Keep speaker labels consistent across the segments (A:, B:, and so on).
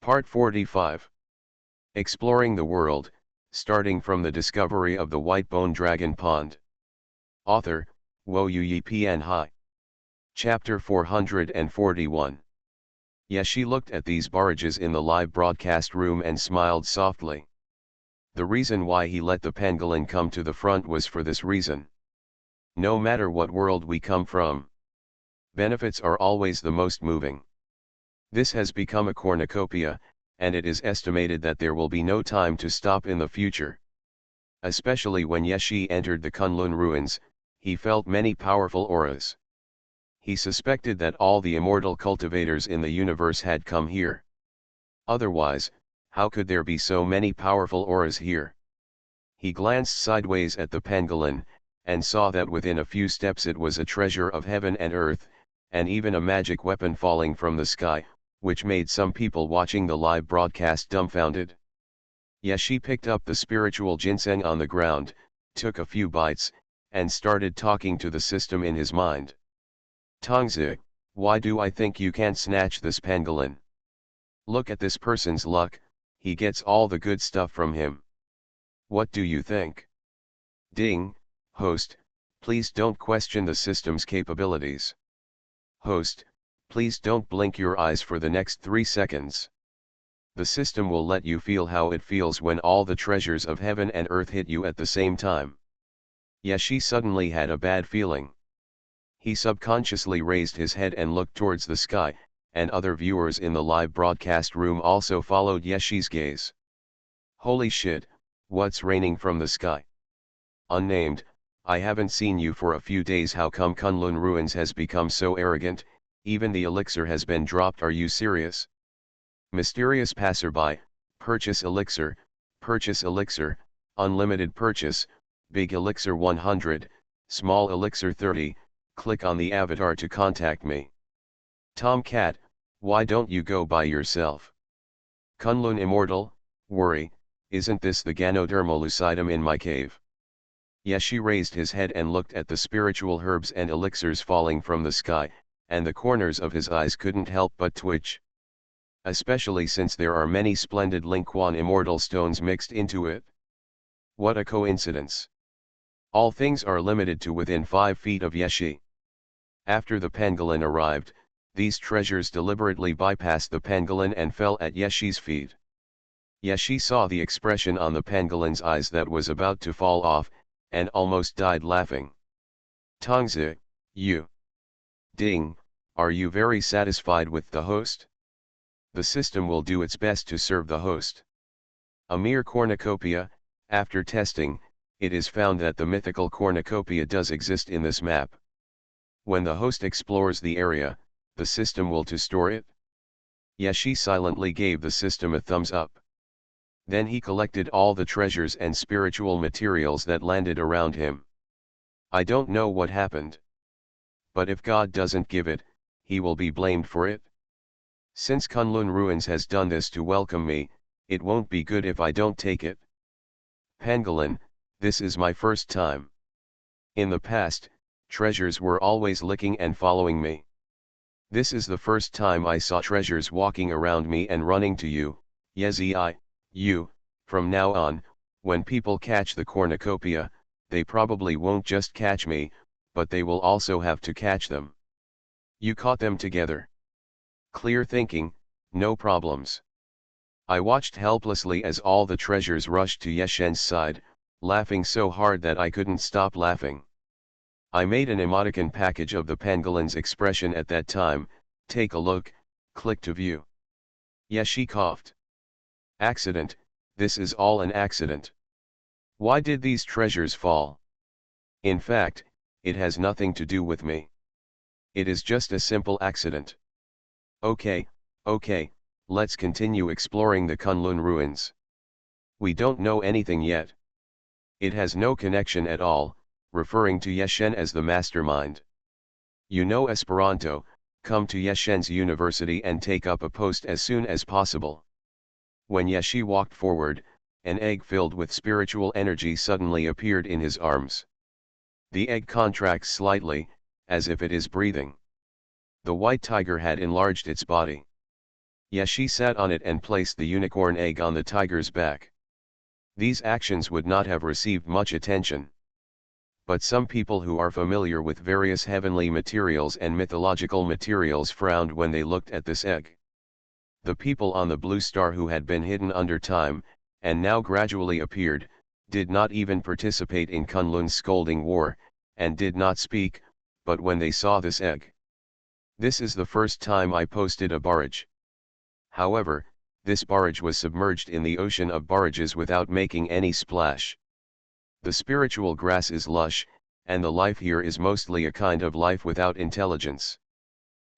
A: Part 45. Exploring the World, starting from the discovery of the white bone dragon pond. Author, Xuanhuan Pian Hai. Chapter 441. Yeshi looked at these barrages in the live broadcast room and smiled softly. The reason why he let the pangolin come to the front was for this reason. No matter what world we come from, benefits are always the most moving. This has become a cornucopia, and it is estimated that there will be no time to stop in the future. Especially when Yeshi entered the Kunlun ruins, he felt many powerful auras. He suspected that all the immortal cultivators in the universe had come here. Otherwise, how could there be so many powerful auras here? He glanced sideways at the pangolin, and saw that within a few steps it was a treasure of heaven and earth, and even a magic weapon falling from the sky, which made some people watching the live broadcast dumbfounded. Yeshi picked up the spiritual ginseng on the ground, took a few bites, and started talking to the system in his mind. Tongzi, why do I think you can't snatch this pangolin? Look at this person's luck, he gets all the good stuff from him. What do you think? Ding, host, please don't question the system's capabilities. Host, please don't blink your eyes for the next 3 seconds. The system will let you feel how it feels when all the treasures of heaven and earth hit you at the same time. Yeshi suddenly had a bad feeling. He subconsciously raised his head and looked towards the sky, and other viewers in the live broadcast room also followed Yeshi's gaze. Holy shit, what's raining from the sky? Unnamed, I haven't seen you for a few days. How come Kunlun Ruins has become so arrogant? Even the elixir has been dropped. Are you serious? Mysterious passerby, purchase elixir, unlimited purchase, big elixir 100, small elixir 30, click on the avatar to contact me. Tomcat, why don't you go by yourself? Kunlun Immortal, worry, isn't this the Ganodermal lucidum in my cave? Yeshi raised his head and looked at the spiritual herbs and elixirs falling from the sky, and the corners of his eyes couldn't help but twitch. Especially since there are many splendid Lingquan immortal stones mixed into it. What a coincidence. All things are limited to within 5 feet of Yeshi. After the pangolin arrived, these treasures deliberately bypassed the pangolin and fell at Yeshi's feet. Yeshi saw the expression on the pangolin's eyes that was about to fall off, and almost died laughing. Tongzi, you. Ding, are you very satisfied with the host? The system will do its best to serve the host. A mere cornucopia, after testing, it is found that the mythical cornucopia does exist in this map. When the host explores the area, the system will to store it. Yeshi silently gave the system a thumbs up. Then he collected all the treasures and spiritual materials that landed around him. I don't know what happened. But if God doesn't give it, he will be blamed for it. Since Kunlun Ruins has done this to welcome me, it won't be good if I don't take it. Pangolin, this is my first time. In the past, treasures were always licking and following me. This is the first time I saw treasures walking around me and running to you, Yezi you. From now on, when people catch the cornucopia, they probably won't just catch me, but they will also have to catch them. You caught them together. Clear thinking, no problems. I watched helplessly as all the treasures rushed to Yeshen's side, laughing so hard that I couldn't stop laughing. I made an emoticon package of the pangolin's expression at that time. Take a look, click to view. Yeshi coughed. Accident, this is all an accident. Why did these treasures fall? In fact, it has nothing to do with me. It is just a simple accident. Okay, let's continue exploring the Kunlun ruins. We don't know anything yet. It has no connection at all, referring to Yeshen as the mastermind. You know Esperanto, come to Yeshen's university and take up a post as soon as possible. When Yeshi walked forward, an egg filled with spiritual energy suddenly appeared in his arms. The egg contracts slightly, as if it is breathing. The white tiger had enlarged its body. Yashi sat on it and placed the unicorn egg on the tiger's back. These actions would not have received much attention. But some people who are familiar with various heavenly materials and mythological materials frowned when they looked at this egg. The people on the blue star who had been hidden under time, and now gradually appeared, did not even participate in Kunlun's scolding war, and did not speak, but when they saw this egg. This is the first time I posted a barrage. However, this barrage was submerged in the ocean of barrages without making any splash. The spiritual grass is lush, and the life here is mostly a kind of life without intelligence.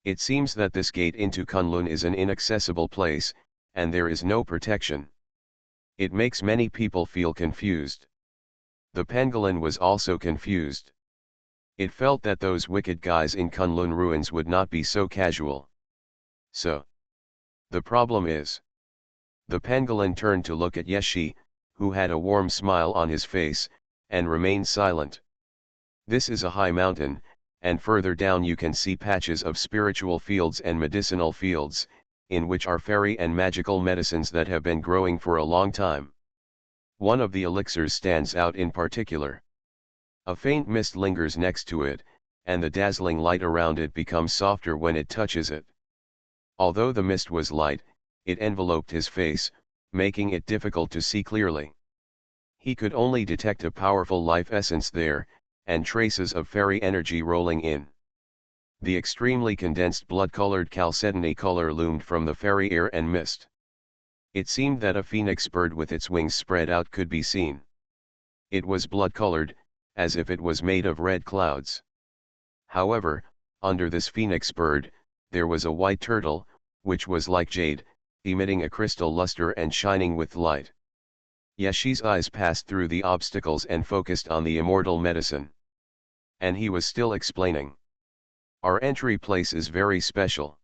A: It seems that this gate into Kunlun is an inaccessible place, and there is no protection. It makes many people feel confused. The pangolin was also confused. It felt that those wicked guys in Kunlun ruins would not be so casual. So, the problem is. The pangolin turned to look at Yeshi, who had a warm smile on his face, and remained silent. This is a high mountain, and further down you can see patches of spiritual fields and medicinal fields, in which are fairy and magical medicines that have been growing for a long time. One of the elixirs stands out in particular. A faint mist lingers next to it, and the dazzling light around it becomes softer when it touches it. Although the mist was light, it enveloped his face, making it difficult to see clearly. He could only detect a powerful life essence there, and traces of fairy energy rolling in. The extremely condensed blood-colored chalcedony color loomed from the fairy air and mist. It seemed that a phoenix bird with its wings spread out could be seen. It was blood-colored, as if it was made of red clouds. However, under this phoenix bird, there was a white turtle, which was like jade, emitting a crystal luster and shining with light. Yeshi's eyes passed through the obstacles and focused on the immortal medicine. And he was still explaining. Our entry place is very special.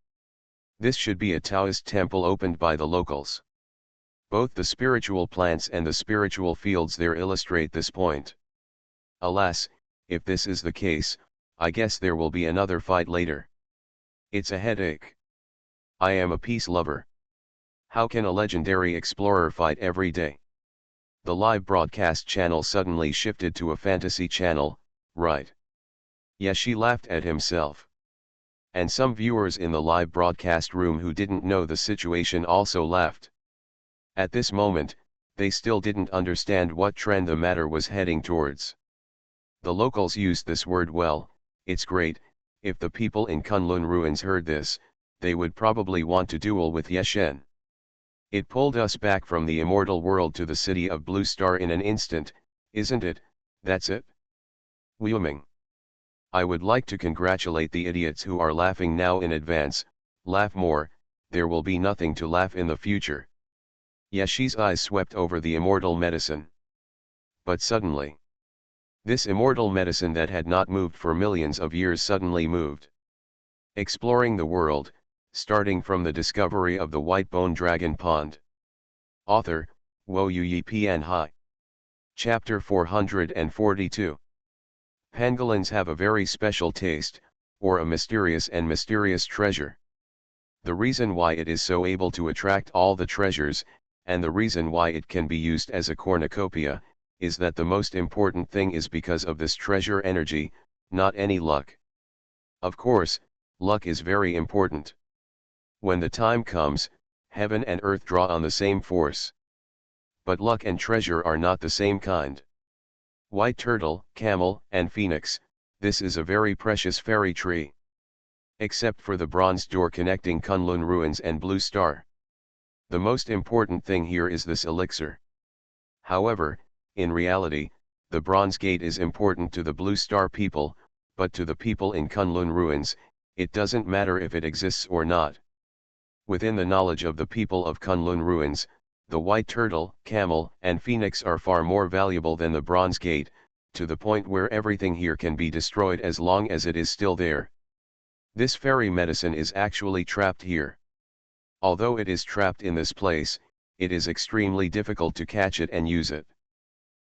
A: This should be a Taoist temple opened by the locals. Both the spiritual plants and the spiritual fields there illustrate this point. Alas, if this is the case, I guess there will be another fight later. It's a headache. I am a peace lover. How can a legendary explorer fight every day? The live broadcast channel suddenly shifted to a fantasy channel, right? Yeshi laughed at himself. And some viewers in the live broadcast room who didn't know the situation also laughed. At this moment, they still didn't understand what trend the matter was heading towards. The locals used this word well. It's great. If the people in Kunlun ruins heard this, they would probably want to duel with Yeshen. It pulled us back from the immortal world to the city of Blue Star in an instant, isn't it? That's it? Wyoming. I would like to congratulate the idiots who are laughing now in advance. Laugh more, there will be nothing to laugh in the future. Yeshi's eyes swept over the immortal medicine. But suddenly, this immortal medicine that had not moved for millions of years suddenly moved. Exploring the world, starting from the discovery of the white bone dragon pond. Author, Wo Yi Pian Hai. Chapter 442. Pangolins have a very special taste, or a mysterious treasure. The reason why it is so able to attract all the treasures, and the reason why it can be used as a cornucopia, is that the most important thing is because of this treasure energy, not any luck. Of course, luck is very important. When the time comes, heaven and earth draw on the same force. But luck and treasure are not the same kind. White turtle, camel, and phoenix, this is a very precious fairy tree. Except for the bronze door connecting Kunlun ruins and Blue Star. The most important thing here is this elixir. However, in reality, the bronze gate is important to the Blue Star people, but to the people in Kunlun ruins, it doesn't matter if it exists or not. Within the knowledge of the people of Kunlun ruins, the white turtle, camel, and phoenix are far more valuable than the bronze gate, to the point where everything here can be destroyed as long as it is still there. This fairy medicine is actually trapped here. Although it is trapped in this place, it is extremely difficult to catch it and use it.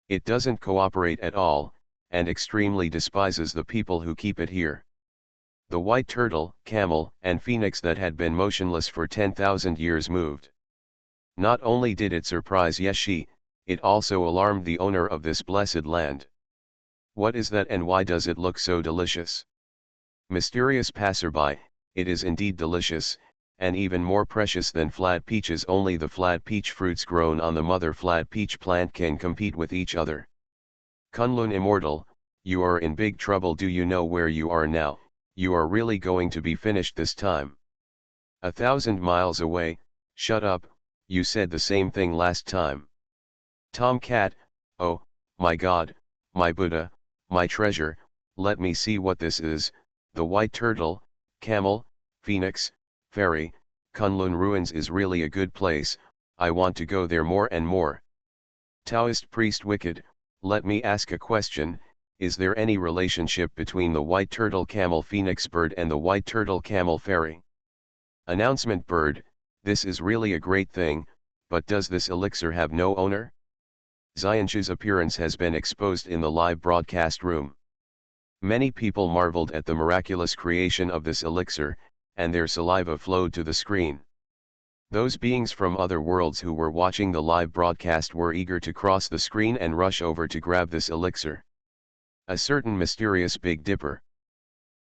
A: It doesn't cooperate at all, and extremely despises the people who keep it here. The white turtle, camel, and phoenix that had been motionless for 10,000 years moved. Not only did it surprise Yeshi, it also alarmed the owner of this blessed land. What is that and why does it look so delicious? Mysterious passerby, it is indeed delicious, and even more precious than flat peaches. Only the flat peach fruits grown on the mother flat peach plant can compete with each other. Kunlun immortal, you are in big trouble. Do you know where you are now? You are really going to be finished this time. 1,000 miles away. Shut up, you said the same thing last time. Tomcat, oh, my God, my Buddha, my treasure, let me see what this is. The white turtle, camel, phoenix, fairy, Kunlun ruins is really a good place. I want to go there more and more. Taoist priest wicked, let me ask a question. Is there any relationship between the white turtle camel phoenix bird and the white turtle camel fairy? Announcement bird, this is really a great thing, but does this elixir have no owner? Xianchu's appearance has been exposed in the live broadcast room. Many people marveled at the miraculous creation of this elixir, and their saliva flowed to the screen. Those beings from other worlds who were watching the live broadcast were eager to cross the screen and rush over to grab this elixir. A certain mysterious Big Dipper.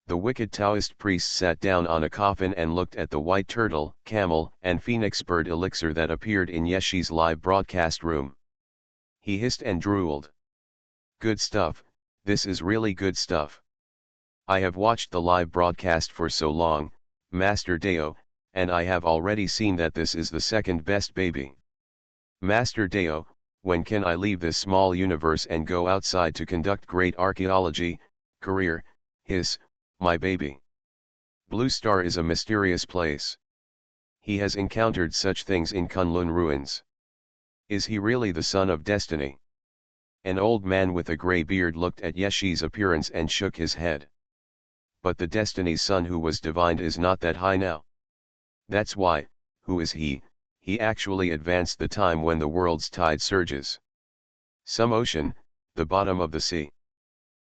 A: The wicked Taoist priest sat down on a coffin and looked at the white turtle, camel, and phoenix bird elixir that appeared in Yeshi's live broadcast room. He hissed and drooled. Good stuff, this is really good stuff. I have watched the live broadcast for so long, Master Deo, and I have already seen that this is the second best baby. Master Deo, when can I leave this small universe and go outside to conduct great archaeology, career, my baby? Blue Star is a mysterious place. He has encountered such things in Kunlun ruins. Is he really the son of destiny? An old man with a grey beard looked at Yeshi's appearance and shook his head. But the destiny's son who was divined is not that high now. That's why, who is he? He actually advanced the time when the world's tide surges. Some ocean, the bottom of the sea.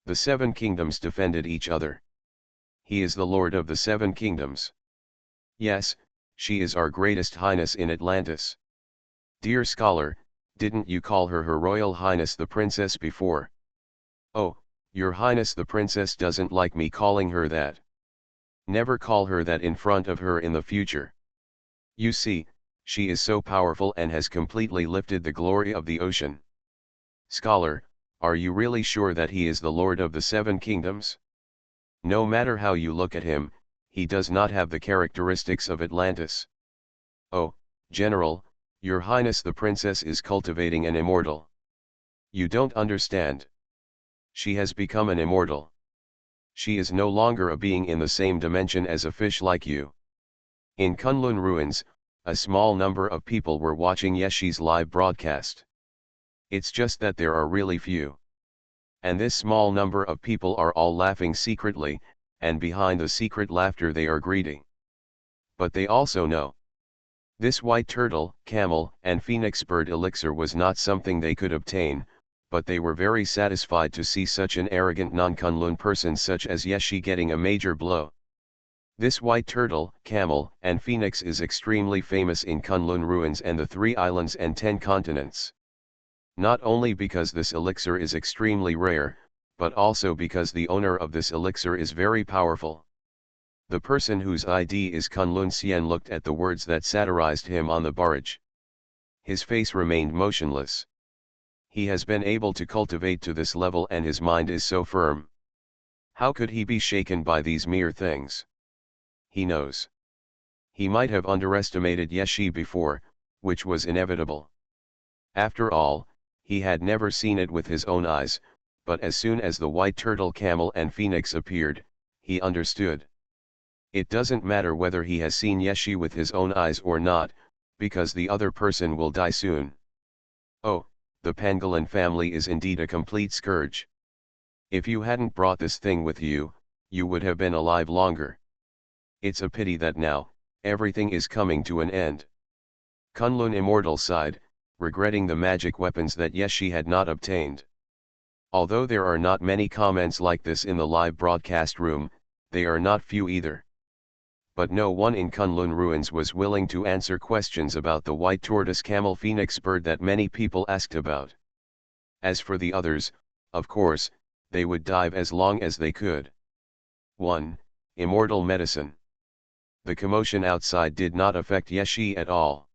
A: The seven kingdoms defended each other. He is the Lord of the seven kingdoms. Yes, she is our greatest highness in Atlantis. Dear scholar, didn't you call her Her Royal Highness the Princess before? Oh, Your Highness the Princess doesn't like me calling her that. Never call her that in front of her in the future. You see, she is so powerful and has completely lifted the glory of the ocean. Scholar, are you really sure that he is the Lord of the seven kingdoms? No matter how you look at him, he does not have the characteristics of Atlantis. Oh, General, Your Highness the Princess is cultivating an immortal. You don't understand. She has become an immortal. She is no longer a being in the same dimension as a fish like you. In Kunlun ruins, a small number of people were watching Yeshi's live broadcast. It's just that there are really few. And this small number of people are all laughing secretly, and behind the secret laughter they are greedy. But they also know. This white turtle, camel, and phoenix bird elixir was not something they could obtain, but they were very satisfied to see such an arrogant non-Kunlun person such as Yeshi getting a major blow. This white turtle, camel, and phoenix is extremely famous in Kunlun ruins and the 3 islands and 10 continents. Not only because this elixir is extremely rare, but also because the owner of this elixir is very powerful. The person whose ID is Kunlun Xian looked at the words that satirized him on the barrage. His face remained motionless. He has been able to cultivate to this level and his mind is so firm. How could he be shaken by these mere things? He knows. He might have underestimated Yeshi before, which was inevitable. After all, he had never seen it with his own eyes, but as soon as the white turtle, camel, and phoenix appeared, he understood. It doesn't matter whether he has seen Yeshi with his own eyes or not, because the other person will die soon. Oh, the pangolin family is indeed a complete scourge. If you hadn't brought this thing with you, you would have been alive longer. It's a pity that now, everything is coming to an end. Kunlun Immortal sighed, regretting the magic weapons that Yeshi had not obtained. Although there are not many comments like this in the live broadcast room, they are not few either. But no one in Kunlun ruins was willing to answer questions about the white tortoise camel phoenix bird that many people asked about. As for the others, of course, they would dive as long as they could. 1. Immortal medicine. The commotion outside did not affect Yeshi at all.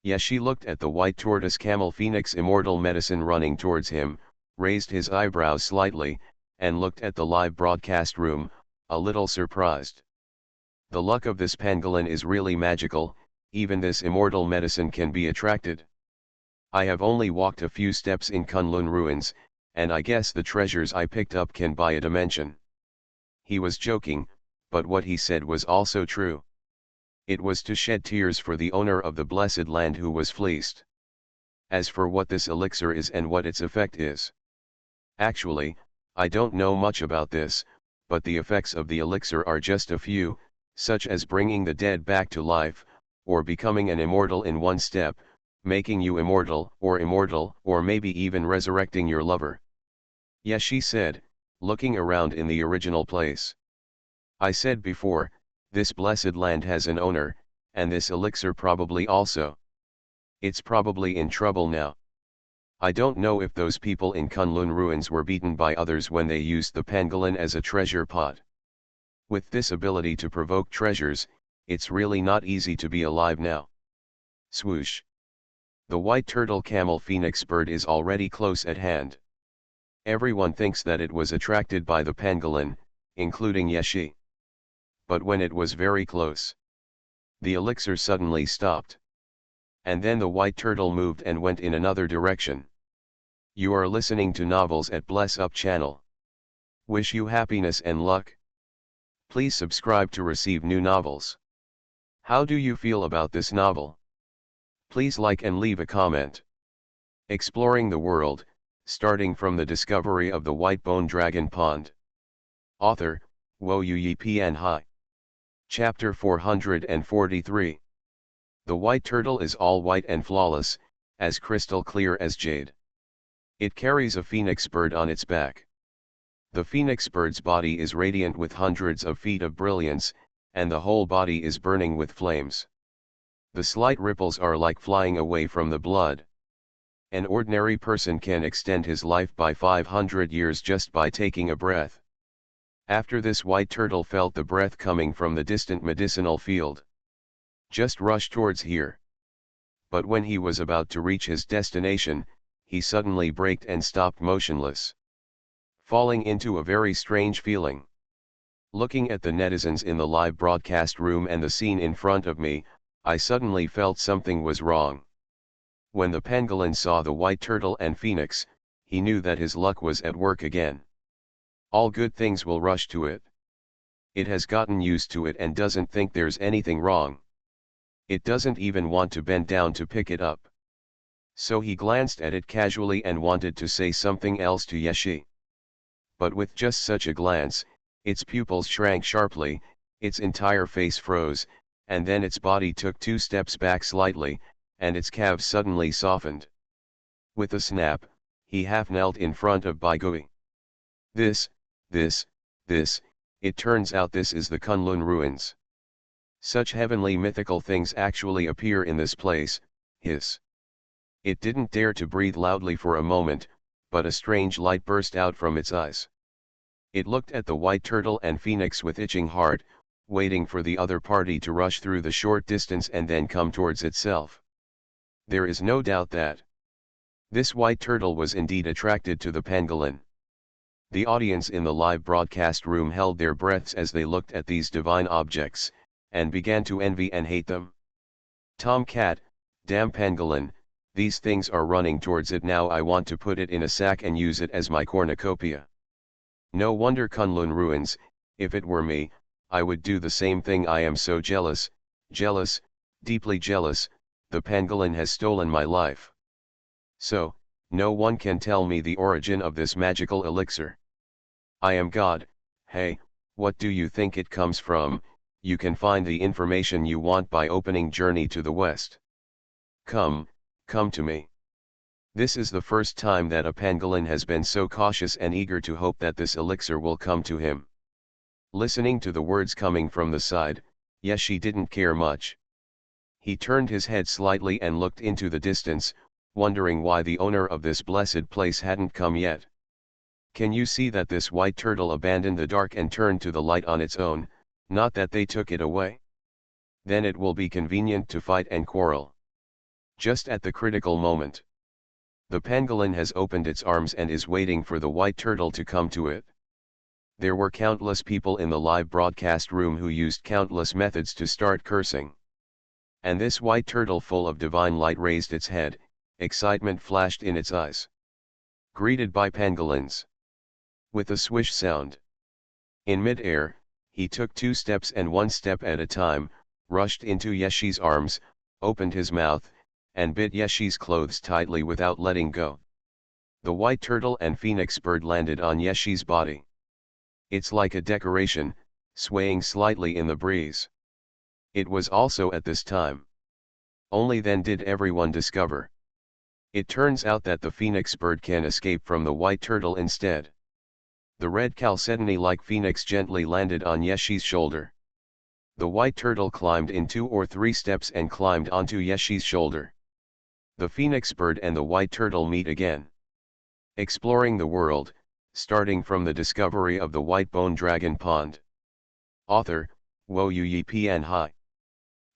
A: Yeshi looked at the white tortoise camel phoenix immortal medicine running towards him, raised his eyebrows slightly, and looked at the live broadcast room, a little surprised. The luck of this pangolin is really magical, even this immortal medicine can be attracted. I have only walked a few steps in Kunlun ruins, and I guess the treasures I picked up can buy a dimension. He was joking, but what he said was also true. It was to shed tears for the owner of the blessed land who was fleeced. As for what this elixir is and what its effect is. Actually, I don't know much about this, but the effects of the elixir are just a few, such as bringing the dead back to life, or becoming an immortal in one step, making you immortal, or maybe even resurrecting your lover. Yes, she said, looking around in the original place. I said before, this blessed land has an owner, and this elixir probably also. It's probably in trouble now. I don't know if those people in Kunlun ruins were beaten by others when they used the pangolin as a treasure pot. With this ability to provoke treasures, it's really not easy to be alive now. Swoosh. The white turtle camel phoenix bird is already close at hand. Everyone thinks that it was attracted by the pangolin, including Yeshi. But when it was very close, the elixir suddenly stopped. And then the white turtle moved and went in another direction. You are listening to Novels at Bless Up channel. Wish you happiness and luck. Please subscribe to receive new novels. How do you feel about this novel? Please like and leave a comment. Exploring the world, starting from the discovery of the white bone dragon pond. Author, Wo Yi Pian Hai. Chapter 443. The white turtle is all white and flawless, as crystal clear as jade. It carries a phoenix bird on its back. The phoenix bird's body is radiant with hundreds of feet of brilliance, and the whole body is burning with flames. The slight ripples are like flying away from the blood. An ordinary person can extend his life by 500 years just by taking a breath. After this, white turtle felt the breath coming from the distant medicinal field. Just rushed towards here. But when he was about to reach his destination, he suddenly braked and stopped motionless, falling into a very strange feeling. Looking at the netizens in the live broadcast room and the scene in front of me, I suddenly felt something was wrong. When the pangolin saw the white turtle and phoenix, he knew that his luck was at work again. All good things will rush to it. It has gotten used to it and doesn't think there's anything wrong. It doesn't even want to bend down to pick it up. So he glanced at it casually and wanted to say something else to Yeshi. But with just such a glance, its pupils shrank sharply, its entire face froze, and then its body took 2 steps back slightly, and its calves suddenly softened. With a snap, he half knelt in front of Baigui. This, it turns out this is the Kunlun ruins. Such heavenly mythical things actually appear in this place, hiss. It didn't dare to breathe loudly for a moment, but a strange light burst out from its eyes. It looked at the white turtle and phoenix with itching heart, waiting for the other party to rush through the short distance and then come towards itself. There is no doubt that this white turtle was indeed attracted to the pangolin. The audience in the live broadcast room held their breaths as they looked at these divine objects, and began to envy and hate them. Tomcat, damn pangolin, these things are running towards it now. I want to put it in a sack and use it as my cornucopia. No wonder Kunlun ruins. If it were me, I would do the same thing. I am so jealous, deeply jealous. The pangolin has stolen my life. So, no one can tell me the origin of this magical elixir. I am God. Hey, what do you think it comes from? You can find the information you want by opening Journey to the West. Come to me. This is the first time that a pangolin has been so cautious and eager to hope that this elixir will come to him. Listening to the words coming from the side, Yeshi didn't care much. He turned his head slightly and looked into the distance, wondering why the owner of this blessed place hadn't come yet. Can you see that this white turtle abandoned the dark and turned to the light on its own, not that they took it away? Then it will be convenient to fight and quarrel. Just at the critical moment, the pangolin has opened its arms and is waiting for the white turtle to come to it. There were countless people in the live broadcast room who used countless methods to start cursing. And this white turtle full of divine light raised its head, excitement flashed in its eyes. Greeted by pangolins. With a swish sound. In mid-air, he took 2 steps and 1 step at a time, rushed into Yeshi's arms, opened his mouth, and bit Yeshi's clothes tightly without letting go. The white turtle and phoenix bird landed on Yeshi's body. It's like a decoration, swaying slightly in the breeze. It was also at this time. Only then did everyone discover. It turns out that the phoenix bird can escape from the white turtle instead. The red chalcedony-like phoenix gently landed on Yeshi's shoulder. The white turtle climbed in 2 or 3 steps and climbed onto Yeshi's shoulder. The phoenix bird and the white turtle meet again. Exploring the world, starting from the discovery of the white bone dragon pond. Author, Wo Yi Pian Hai.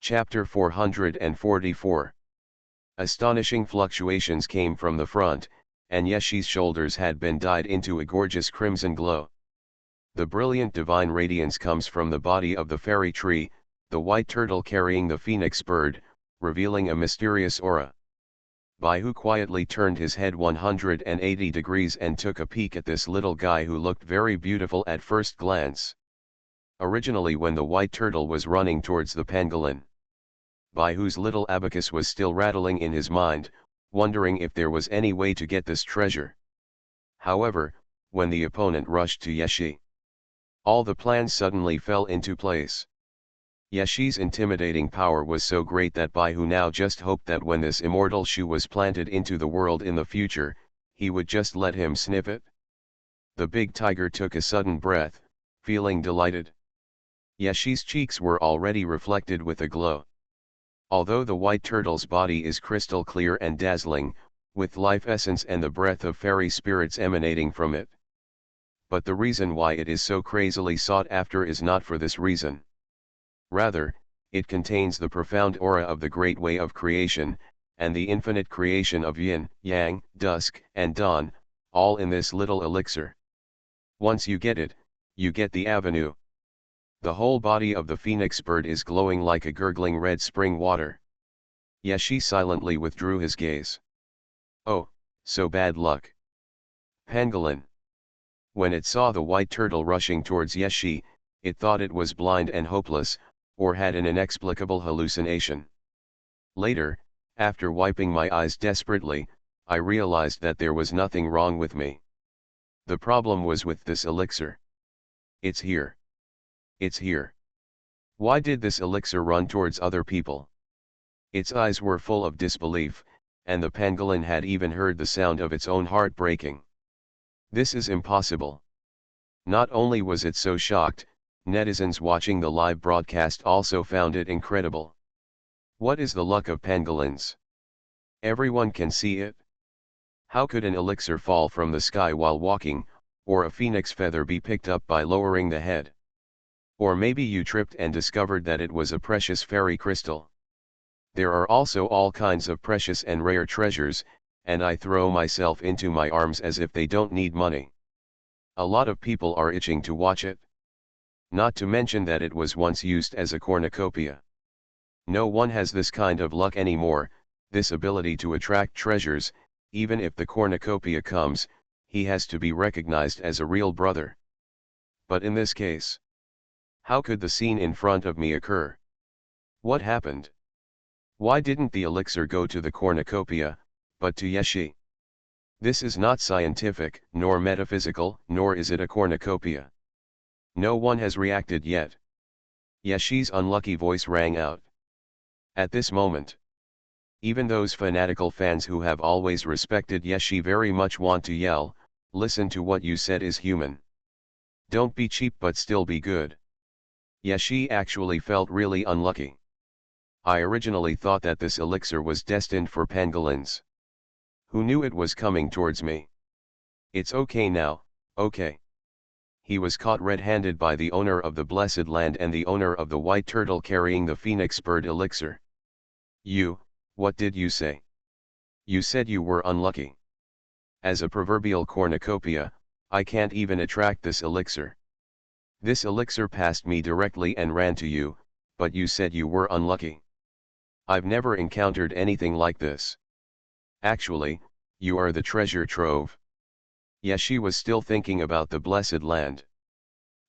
A: Chapter 444. Astonishing fluctuations came from the front, and Yeshi's shoulders had been dyed into a gorgeous crimson glow. The brilliant divine radiance comes from the body of the fairy tree, the white turtle carrying the phoenix bird, revealing a mysterious aura. Baihu quietly turned his head 180 degrees and took a peek at this little guy who looked very beautiful at first glance. Originally, when the white turtle was running towards the pangolin, Baihu's little abacus was still rattling in his mind, wondering if there was any way to get this treasure. However, when the opponent rushed to Yeshi, all the plans suddenly fell into place. Yeshi's intimidating power was so great that Baihu now just hoped that when this immortal shoe was planted into the world in the future, he would just let him sniff it. The big tiger took a sudden breath, feeling delighted. Yeshi's cheeks were already reflected with a glow. Although the white turtle's body is crystal clear and dazzling, with life essence and the breath of fairy spirits emanating from it. But the reason why it is so crazily sought after is not for this reason. Rather, it contains the profound aura of the great way of creation, and the infinite creation of yin, yang, dusk, and dawn, all in this little elixir. Once you get it, you get the avenue. The whole body of the phoenix bird is glowing like a gurgling red spring water. Yeshi silently withdrew his gaze. Oh, so bad luck. Pangolin. When it saw the white turtle rushing towards Yeshi, it thought it was blind and hopeless, or had an inexplicable hallucination. Later, after wiping my eyes desperately, I realized that there was nothing wrong with me. The problem was with this elixir. It's here. It's here. Why did this elixir run towards other people? Its eyes were full of disbelief, and the pangolin had even heard the sound of its own heart breaking. This is impossible. Not only was it so shocked, netizens watching the live broadcast also found it incredible. What is the luck of pangolins? Everyone can see it. How could an elixir fall from the sky while walking, or a phoenix feather be picked up by lowering the head? Or maybe you tripped and discovered that it was a precious fairy crystal. There are also all kinds of precious and rare treasures, and I throw myself into my arms as if they don't need money. A lot of people are itching to watch it. Not to mention that it was once used as a cornucopia. No one has this kind of luck anymore, this ability to attract treasures. Even if the cornucopia comes, he has to be recognized as a real brother. But in this case, how could the scene in front of me occur? What happened? Why didn't the elixir go to the cornucopia, but to Yeshi? This is not scientific, nor metaphysical, nor is it a cornucopia. No one has reacted yet. Yeshi's unlucky voice rang out. At this moment, even those fanatical fans who have always respected Yeshi very much want to yell, "Listen to what you said is human. Don't be cheap but still be good. Yeah, she actually felt really unlucky. I originally thought that this elixir was destined for pangolins. Who knew it was coming towards me? It's okay now, okay. He was caught red-handed by the owner of the Blessed Land and the owner of the white turtle carrying the phoenix bird elixir. What did you say? You said you were unlucky. As a proverbial cornucopia, I can't even attract this elixir. This elixir passed me directly and ran to you, but you said you were unlucky. I've never encountered anything like this. Actually, you are the treasure trove. Yeah, she was still thinking about the Blessed Land.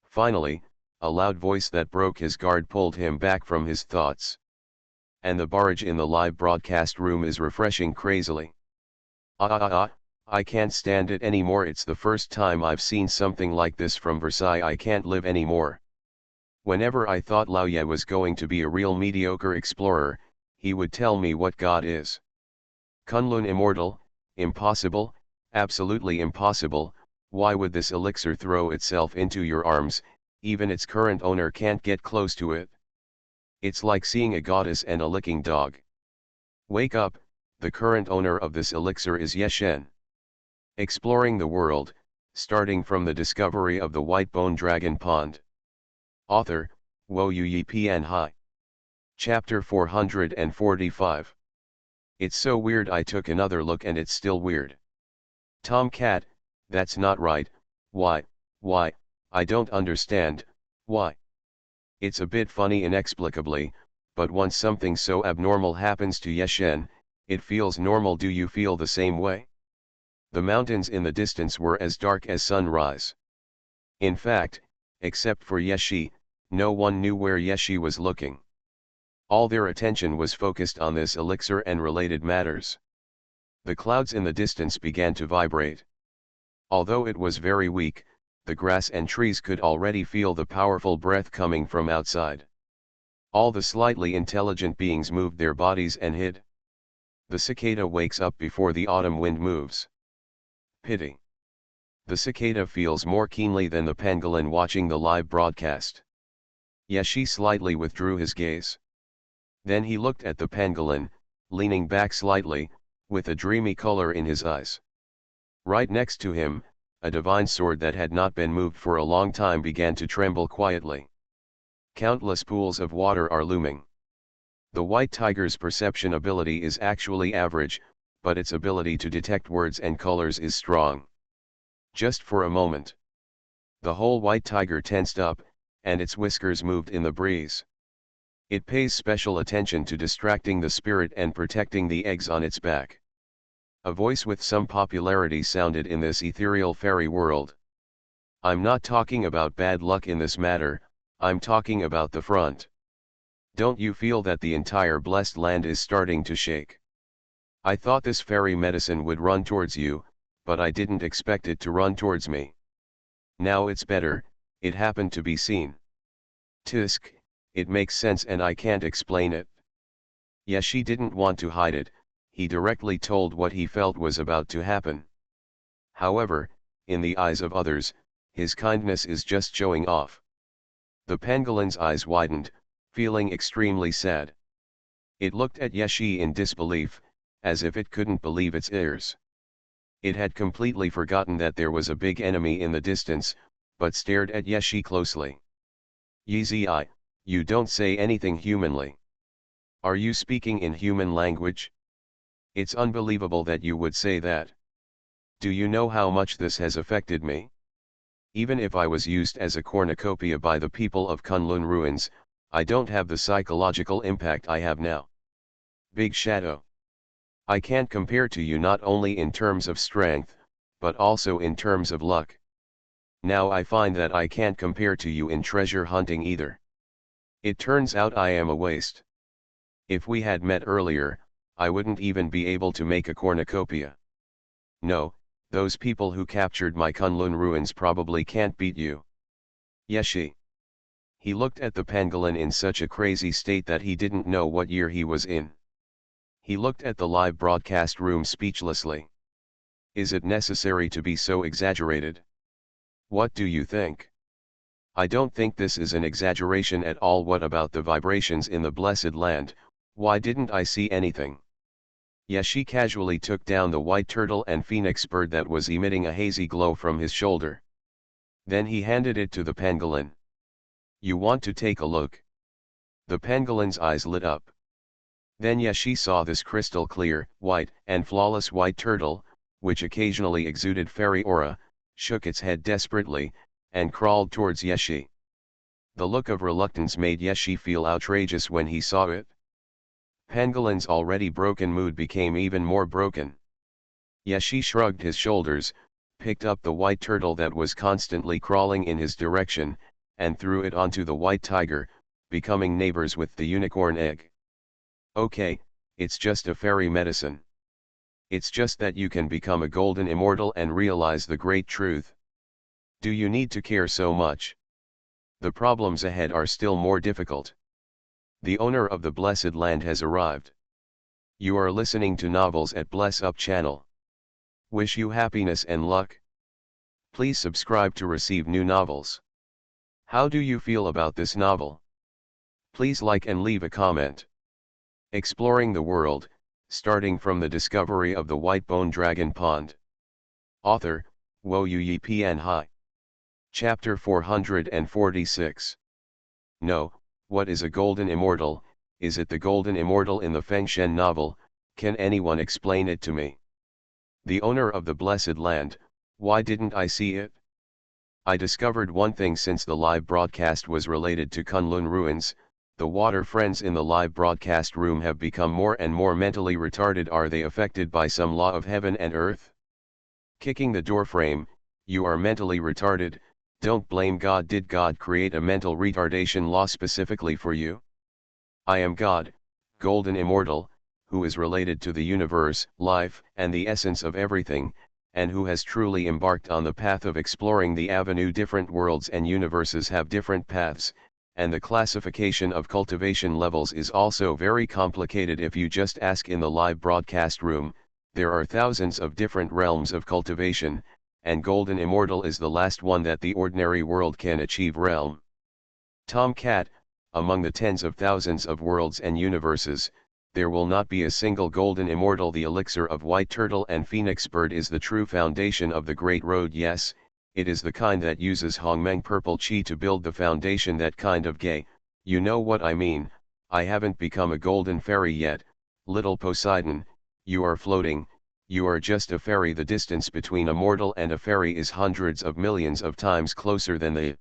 A: Finally, a loud voice that broke his guard pulled him back from his thoughts. And the barrage in the live broadcast room is refreshing crazily. I can't stand it anymore. It's the first time I've seen something like this from Versailles. I can't live anymore. Whenever I thought Lao Ye was going to be a real mediocre explorer, he would tell me what God is. Kunlun immortal, impossible, absolutely impossible. Why would this elixir throw itself into your arms? Even its current owner can't get close to it. It's like seeing a goddess and a licking dog. Wake up, the current owner of this elixir is Ye Shen. Exploring the world, starting from the discovery of the white bone dragon pond. Author, Wo Yi Pian Hai. Chapter 445. It's so weird. I took another look and it's still weird. Tomcat, that's not right. Why, I don't understand, why? It's a bit funny inexplicably, but once something so abnormal happens to Ye Shen, it feels normal. Do you feel the same way? The mountains in the distance were as dark as sunrise. In fact, except for Ye Shi, no one knew where Ye Shi was looking. All their attention was focused on this elixir and related matters. The clouds in the distance began to vibrate. Although it was very weak, the grass and trees could already feel the powerful breath coming from outside. All the slightly intelligent beings moved their bodies and hid. The cicada wakes up before the autumn wind moves. Pity. The cicada feels more keenly than the pangolin watching the live broadcast. Ye Shi slightly withdrew his gaze. Then he looked at the pangolin, leaning back slightly, with a dreamy color in his eyes. Right next to him, a divine sword that had not been moved for a long time began to tremble quietly. Countless pools of water are looming. The white tiger's perception ability is actually average, but its ability to detect words and colors is strong. Just for a moment, the whole white tiger tensed up, and its whiskers moved in the breeze. It pays special attention to distracting the spirit and protecting the eggs on its back. A voice with some popularity sounded in this ethereal fairy world. I'm not talking about bad luck in this matter, I'm talking about the front. Don't you feel that the entire blessed land is starting to shake? I thought this fairy medicine would run towards you, but I didn't expect it to run towards me. Now it's better, it happened to be seen. Tisk, it makes sense and I can't explain it. Ye Shi didn't want to hide it, he directly told what he felt was about to happen. However, in the eyes of others, his kindness is just showing off. The pangolin's eyes widened, feeling extremely sad. It looked at Ye Shi in disbelief, as if it couldn't believe its ears. It had completely forgotten that there was a big enemy in the distance, but stared at Ye Shi closely. Yi, you don't say anything humanly. Are you speaking in human language? It's unbelievable that you would say that. Do you know how much this has affected me? Even if I was used as a cornucopia by the people of Kunlun ruins, I don't have the psychological impact I have now. Big Shadow. I can't compare to you not only in terms of strength, but also in terms of luck. Now I find that I can't compare to you in treasure hunting either. It turns out I am a waste. If we had met earlier, I wouldn't even be able to make a cornucopia. No, those people who captured my Kunlun ruins probably can't beat you. Ye Shi. He looked at the pangolin in such a crazy state that he didn't know what year he was in. He looked at the live broadcast room speechlessly. Is it necessary to be so exaggerated? What do you think? I don't think this is an exaggeration at all. What about the vibrations in the blessed land? Why didn't I see anything? Yashi casually took down the white turtle and phoenix bird that was emitting a hazy glow from his shoulder. Then he handed it to the pangolin. You want to take a look? The pangolin's eyes lit up. Then Yashi saw this crystal clear, white, and flawless white turtle, which occasionally exuded fairy aura, shook its head desperately, and crawled towards Yashi. The look of reluctance made Yashi feel outrageous when he saw it. Pangolin's already broken mood became even more broken. Yashi shrugged his shoulders, picked up the white turtle that was constantly crawling in his direction, and threw it onto the white tiger, becoming neighbors with the unicorn egg. Okay, it's just a fairy medicine. It's just that you can become a golden immortal and realize the great truth. Do you need to care so much? The problems ahead are still more difficult. The owner of the blessed land has arrived. You are listening to Novels at Bless Up channel. Wish you happiness and luck. Please subscribe to receive new novels. How do you feel about this novel? Please like and leave a comment. Exploring the world, starting from the discovery of the white bone dragon pond. Author, Wo Yi Pian Hai. Chapter 446. No, what is a golden immortal? Is it the golden immortal in the Fengshen novel? Can anyone explain it to me? The owner of the blessed land, why didn't I see it? I discovered one thing since the live broadcast was related to Kunlun ruins. The water friends in the live broadcast room have become more and more mentally retarded. Are they affected by some law of heaven and earth? Kicking the door frame, you are mentally retarded. Don't blame God. Did God create a mental retardation law specifically for you? I am God, golden immortal, who is related to the universe, life, and the essence of everything, and who has truly embarked on the path of exploring the avenue. Different worlds and universes have different paths, and the classification of cultivation levels is also very complicated. If you just ask in the live broadcast room, there are thousands of different realms of cultivation, and golden immortal is the last one that the ordinary world can achieve. Realm. Tomcat, among the tens of thousands of worlds and universes, there will not be a single golden immortal. The elixir of white turtle and phoenix bird is the true foundation of the great road. Yes, it is the kind that uses Hongmeng purple chi to build the foundation. That kind of gay, you know what I mean. I haven't become a golden fairy yet, little Poseidon, you are floating, you are just a fairy. The distance between a mortal and a fairy is hundreds of millions of times closer than the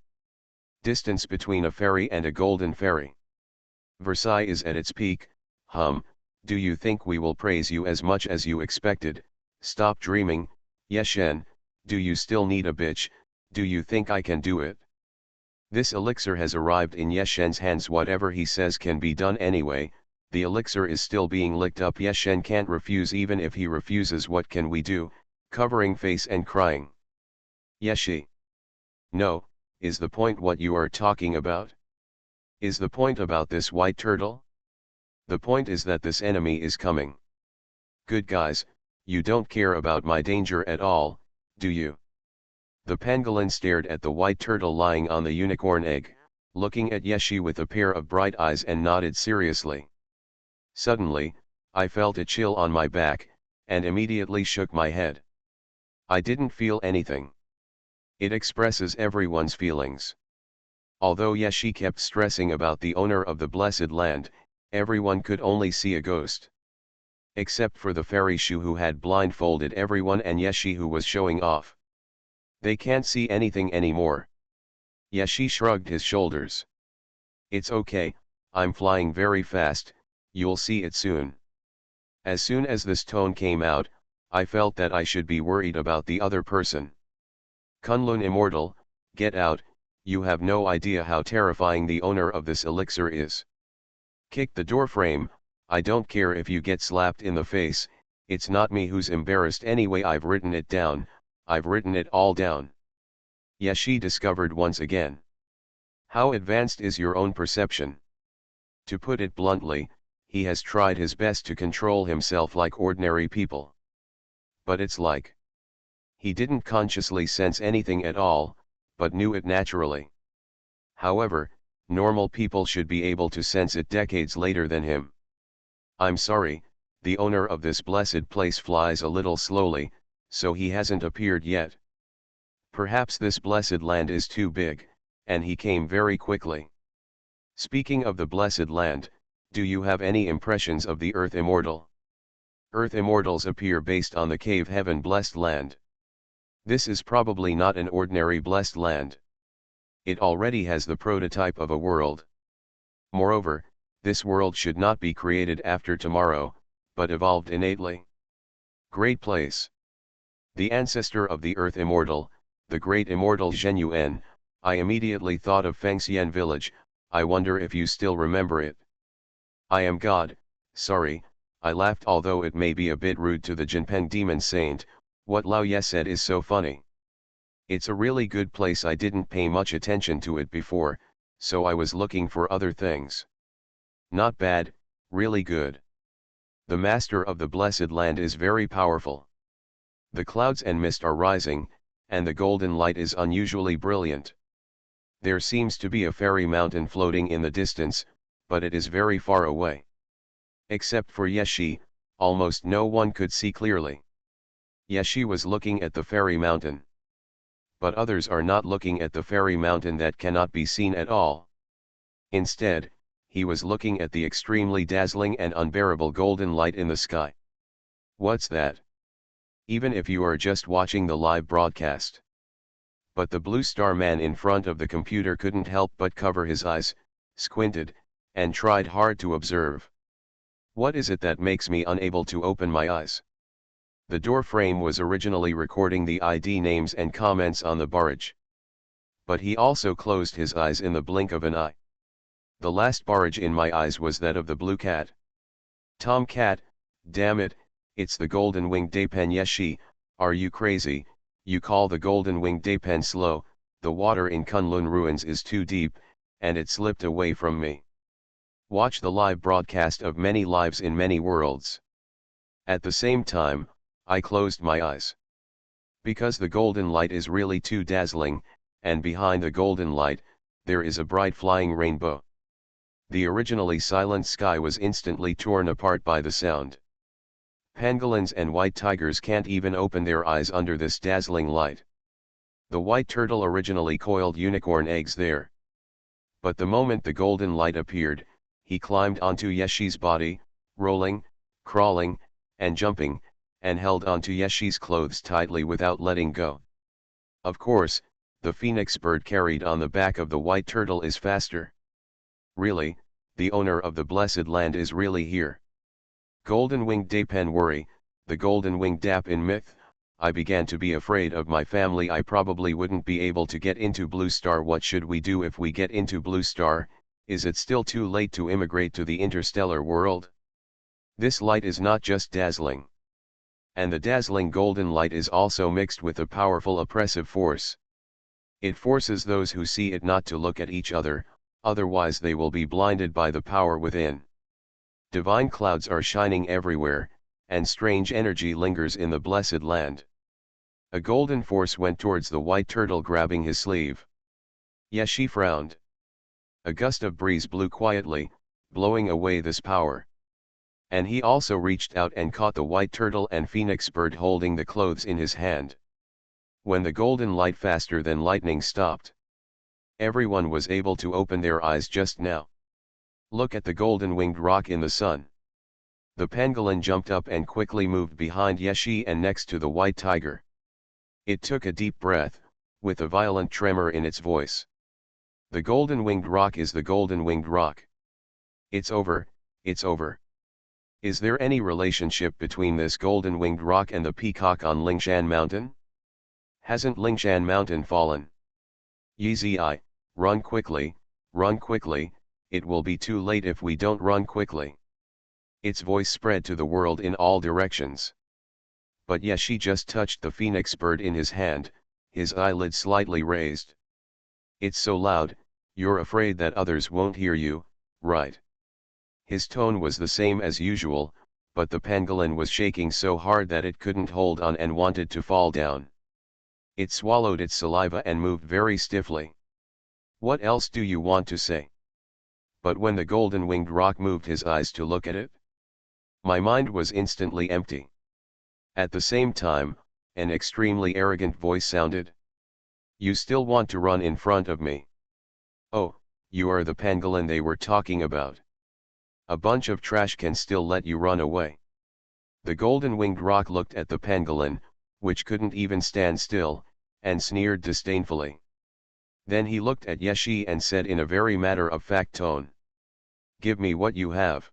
A: distance between a fairy and a golden fairy. Versailles is at its peak. Do you think we will praise you as much as you expected? Stop dreaming, Yeshen. Do you still need a bitch? Do you think I can do it? This elixir has arrived in Yeshen's hands. Whatever he says can be done anyway. The elixir is still being licked up. Yeshen can't refuse. Even if he refuses, what can we do? Covering face and crying. Yeshi. No, is the point what you are talking about? Is the point about this white turtle? The point is that this enemy is coming. Good guys, you don't care about my danger at all, do you? The pangolin stared at the white turtle lying on the unicorn egg, looking at Yeshi with a pair of bright eyes, and nodded seriously. Suddenly, I felt a chill on my back, and immediately shook my head. I didn't feel anything. It expresses everyone's feelings. Although Yeshi kept stressing about the owner of the blessed land, everyone could only see a ghost. Except for the fairy Shu, who had blindfolded everyone, and Yeshi, who was showing off. They can't see anything anymore. Yeshi shrugged his shoulders. It's okay, I'm flying very fast, you'll see it soon. As soon as this tone came out, I felt that I should be worried about the other person. Kunlun immortal, get out, you have no idea how terrifying the owner of this elixir is. Kick the doorframe. I don't care if you get slapped in the face, it's not me who's embarrassed anyway. I've written it down, I've written it all down. Yeshi discovered once again. How advanced is your own perception? To put it bluntly, he has tried his best to control himself like ordinary people. But it's like he didn't consciously sense anything at all, but knew it naturally. However, normal people should be able to sense it decades later than him. I'm sorry, the owner of this blessed place flies a little slowly, so he hasn't appeared yet. Perhaps this blessed land is too big, and he came very quickly. Speaking of the blessed land, do you have any impressions of the Earth Immortal? Earth Immortals appear based on the cave heaven blessed land. This is probably not an ordinary blessed land. It already has the prototype of a world. Moreover, this world should not be created after tomorrow, but evolved innately. Great place. The ancestor of the Earth Immortal, the great immortal Xuanhuan, I immediately thought of Fengxian village. I wonder if you still remember it. I am God, sorry, I laughed, although it may be a bit rude to the Jinpeng demon saint. What Lao Ye said is so funny. It's a really good place. I didn't pay much attention to it before, so I was looking for other things. Not bad, really good. The master of the blessed land is very powerful. The clouds and mist are rising, and the golden light is unusually brilliant. There seems to be a fairy mountain floating in the distance, but it is very far away. Except for Yeshi, almost no one could see clearly. Yeshi was looking at the fairy mountain. But others are not looking at the fairy mountain that cannot be seen at all. Instead, he was looking at the extremely dazzling and unbearable golden light in the sky. What's that? Even if you are just watching the live broadcast. But the blue star man in front of the computer couldn't help but cover his eyes, squinted, and tried hard to observe. What is it that makes me unable to open my eyes? The door frame was originally recording the ID names and comments on the barrage. But he also closed his eyes in the blink of an eye. The last barrage in my eyes was that of the blue cat. Tom Cat, damn it, it's the golden winged Dapen Yeshi. Are you crazy? You call the golden winged Dapen slow? The water in Kunlun ruins is too deep, and it slipped away from me. Watch the live broadcast of Many Lives in Many Worlds. At the same time, I closed my eyes. Because the golden light is really too dazzling, and behind the golden light, there is a bright flying rainbow. The originally silent sky was instantly torn apart by the sound. Pangolins and white tigers can't even open their eyes under this dazzling light. The white turtle originally coiled unicorn eggs there. But the moment the golden light appeared, he climbed onto Yeshi's body, rolling, crawling, and jumping, and held onto Yeshi's clothes tightly without letting go. Of course, the phoenix bird carried on the back of the white turtle is faster. Really, the owner of the blessed land is really here. Golden winged Dapen worry, the golden winged Dap in myth. I began to be afraid of my family. I probably wouldn't be able to get into Blue Star. What should we do if we get into Blue Star? Is it still too late to immigrate to the interstellar world? This light is not just dazzling. And the dazzling golden light is also mixed with a powerful oppressive force. It forces those who see it not to look at each other, otherwise they will be blinded by the power within. Divine clouds are shining everywhere, and strange energy lingers in the blessed land. A golden force went towards the white turtle, grabbing his sleeve. Yeshi frowned. A gust of breeze blew quietly, blowing away this power. And he also reached out and caught the white turtle and phoenix bird holding the clothes in his hand. When the golden light faster than lightning stopped, everyone was able to open their eyes just now. Look at the golden winged rock in the sun. The pangolin jumped up and quickly moved behind Yeshi and next to the white tiger. It took a deep breath, with a violent tremor in its voice. The golden winged rock is the golden winged rock. It's over, it's over. Is there any relationship between this golden winged rock and the peacock on Lingshan Mountain? Hasn't Lingshan Mountain fallen? Yi, run quickly, it will be too late if we don't run quickly. Its voice spread to the world in all directions. But Yeshi just touched the phoenix bird in his hand, his eyelid slightly raised. It's so loud, you're afraid that others won't hear you, right? His tone was the same as usual, but the pangolin was shaking so hard that it couldn't hold on and wanted to fall down. It swallowed its saliva and moved very stiffly. What else do you want to say? But when the golden-winged rock moved his eyes to look at it, my mind was instantly empty. At the same time, an extremely arrogant voice sounded. You still want to run in front of me? Oh, you are the pangolin they were talking about. A bunch of trash can still let you run away. The golden-winged rock looked at the pangolin, which couldn't even stand still, and sneered disdainfully. Then he looked at Yeshi and said in a very matter-of-fact tone. Give me what you have.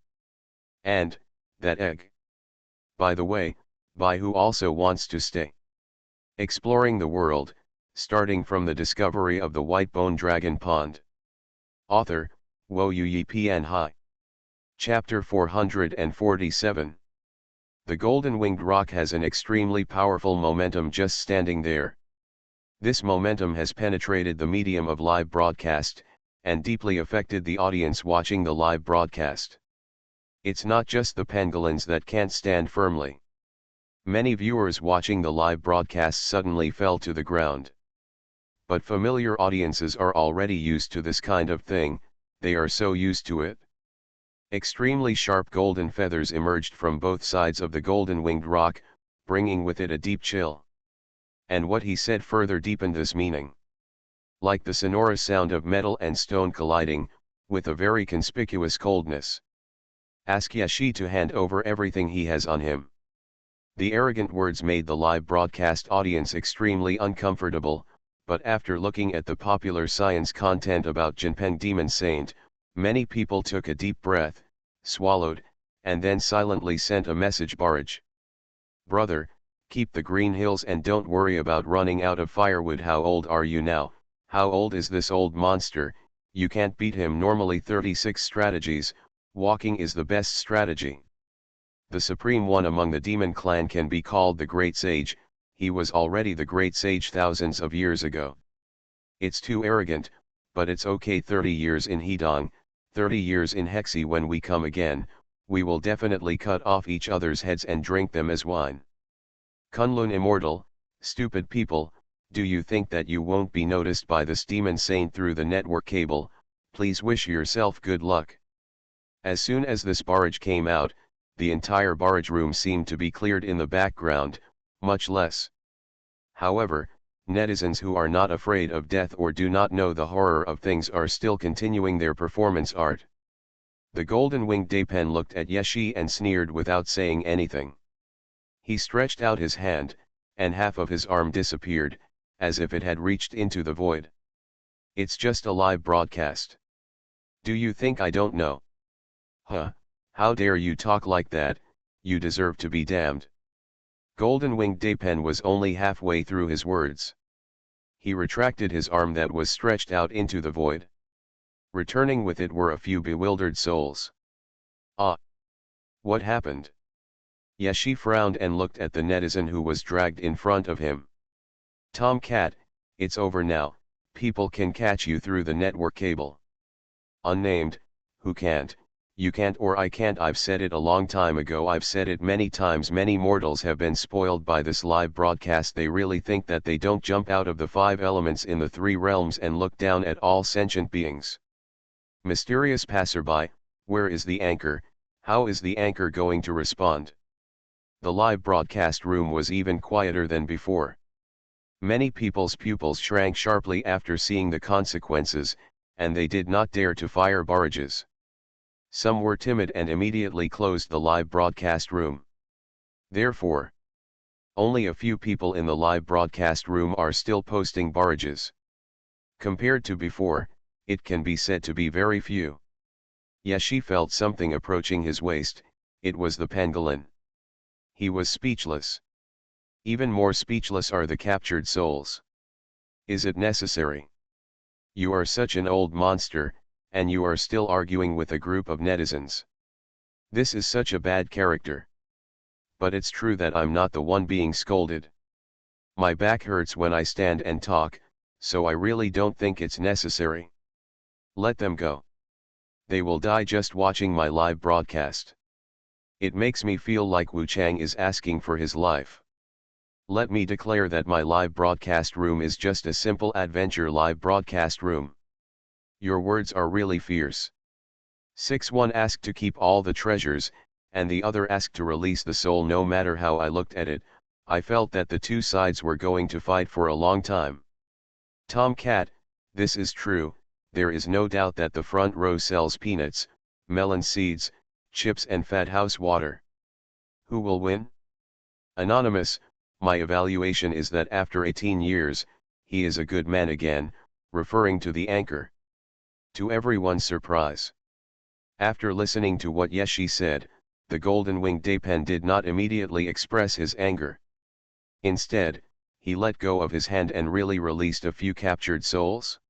A: And, that egg. By the way, by who also wants to stay. Exploring the world, starting from the discovery of the white bone dragon pond. Author, Wo Yi Pian Hai. Chapter 447. The golden-winged rock has an extremely powerful momentum just standing there. This momentum has penetrated the medium of live broadcast, and deeply affected the audience watching the live broadcast. It's not just the pangolins that can't stand firmly. Many viewers watching the live broadcast suddenly fell to the ground. But familiar audiences are already used to this kind of thing, they are so used to it. Extremely sharp golden feathers emerged from both sides of the golden-winged rock, bringing with it a deep chill. And what he said further deepened this meaning. Like the sonorous sound of metal and stone colliding, with a very conspicuous coldness. Ask Yeshi to hand over everything he has on him. The arrogant words made the live broadcast audience extremely uncomfortable, but after looking at the popular science content about Jinpeng Demon Saint, many people took a deep breath, swallowed, and then silently sent a message barrage. Brother, keep the green hills and don't worry about running out of firewood. How old are you now? How old is this old monster? You can't beat him. Normally 36 strategies, walking is the best strategy. The supreme one among the demon clan can be called the Great Sage, he was already the Great Sage thousands of years ago. It's too arrogant, but it's okay. 30 years in Hedong, 30 years in Hexi. When we come again, we will definitely cut off each other's heads and drink them as wine. Kunlun Immortal, stupid people, do you think that you won't be noticed by this demon saint through the network cable? Please wish yourself good luck. As soon as this barrage came out, the entire barrage room seemed to be cleared in the background, much less. However, netizens who are not afraid of death or do not know the horror of things are still continuing their performance art. The golden-winged Dapen looked at Yeshi and sneered without saying anything. He stretched out his hand, and half of his arm disappeared, as if it had reached into the void. It's just a live broadcast. Do you think I don't know? Huh, how dare you talk like that, you deserve to be damned. Golden-winged Dapen was only halfway through his words. He retracted his arm that was stretched out into the void. Returning with it were a few bewildered souls. Ah! What happened? Yeshi frowned and looked at the netizen who was dragged in front of him. Tomcat, it's over now, people can catch you through the network cable. Unnamed, who can't? You can't or I can't. I've said it a long time ago. I've said it many times. Many mortals have been spoiled by this live broadcast. They really think that they don't jump out of the 5 elements in the 3 realms and look down at all sentient beings. Mysterious passerby, where is the anchor? How is the anchor going to respond? The live broadcast room was even quieter than before. Many people's pupils shrank sharply after seeing the consequences, and they did not dare to fire barrages. Some were timid and immediately closed the live broadcast room. Therefore, only a few people in the live broadcast room are still posting barrages. Compared to before, it can be said to be very few. Yeshi felt something approaching his waist. It was the pangolin. He was speechless. Even more speechless are the captured souls. Is it necessary? You are such an old monster, and you are still arguing with a group of netizens. This is such a bad character. But it's true that I'm not the one being scolded. My back hurts when I stand and talk, so I really don't think it's necessary. Let them go. They will die just watching my live broadcast. It makes me feel like Wu Chang is asking for his life. Let me declare that my live broadcast room is just a simple adventure live broadcast room. Your words are really fierce. 6. One asked to keep all the treasures, and the other asked to release the soul. No matter how I looked at it, I felt that the two sides were going to fight for a long time. Tom Cat, this is true, there is no doubt that the front row sells peanuts, melon seeds, chips and fat house water. Who will win? Anonymous, my evaluation is that after 18 years, he is a good man again, referring to the anchor. To everyone's surprise. After listening to what Yeshi said, the golden-winged Dapen did not immediately express his anger. Instead, he let go of his hand and really released a few captured souls.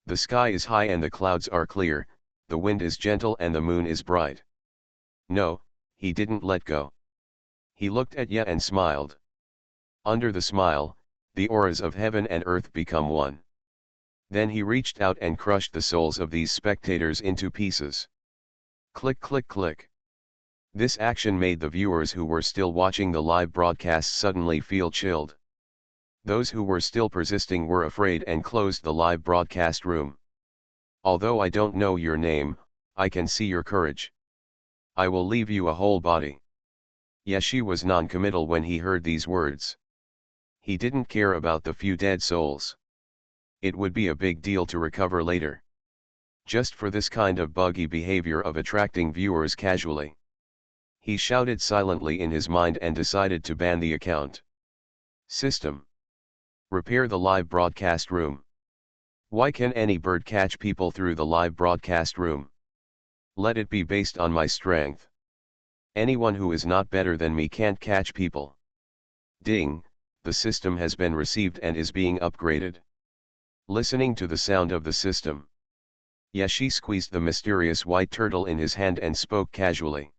A: The sky is high and the clouds are clear, the wind is gentle and the moon is bright. No, he didn't let go. He looked at Ye and smiled. Under the smile, the auras of heaven and earth become one. Then he reached out and crushed the souls of these spectators into pieces. Click click click. This action made the viewers who were still watching the live broadcast suddenly feel chilled. Those who were still persisting were afraid and closed the live broadcast room. Although I don't know your name, I can see your courage. I will leave you a whole body. Yeshi was non-committal when he heard these words. He didn't care about the few dead souls. It would be a big deal to recover later. Just for this kind of buggy behavior of attracting viewers casually. He shouted silently in his mind and decided to ban the account. System. Repair the live broadcast room. Why can any bird catch people through the live broadcast room? Let it be based on my strength. Anyone who is not better than me can't catch people. Ding, the system has been received and is being upgraded. Listening to the sound of the system. Yeshi squeezed the mysterious white turtle in his hand and spoke casually.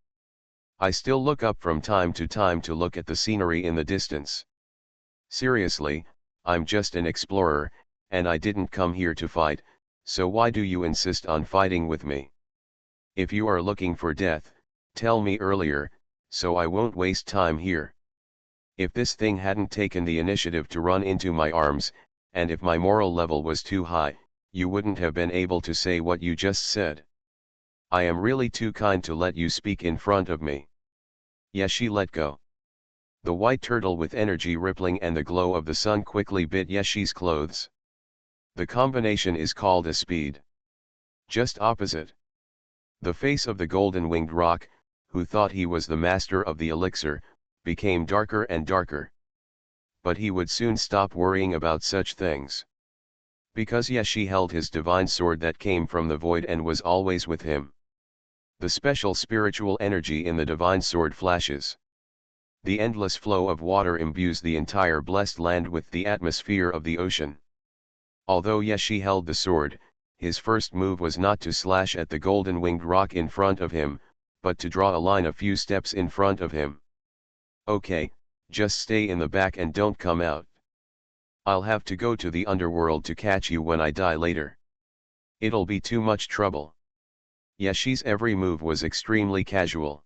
A: I still look up from time to time to look at the scenery in the distance. Seriously, I'm just an explorer, and I didn't come here to fight, so why do you insist on fighting with me? If you are looking for death, tell me earlier, so I won't waste time here. If this thing hadn't taken the initiative to run into my arms, and if my moral level was too high, you wouldn't have been able to say what you just said. I am really too kind to let you speak in front of me. Yeshi let go. The white turtle with energy rippling and the glow of the sun quickly bit Yeshi's clothes. The combination is called a speed. Just opposite. The face of the golden-winged rock, who thought he was the master of the elixir, became darker and darker. But he would soon stop worrying about such things. Because Yeshi held his divine sword that came from the void and was always with him. The special spiritual energy in the divine sword flashes. The endless flow of water imbues the entire blessed land with the atmosphere of the ocean. Although Yeshi held the sword, his first move was not to slash at the golden-winged rock in front of him, but to draw a line a few steps in front of him. Okay, just stay in the back and don't come out. I'll have to go to the underworld to catch you when I die later. It'll be too much trouble. Yeshi's every move was extremely casual.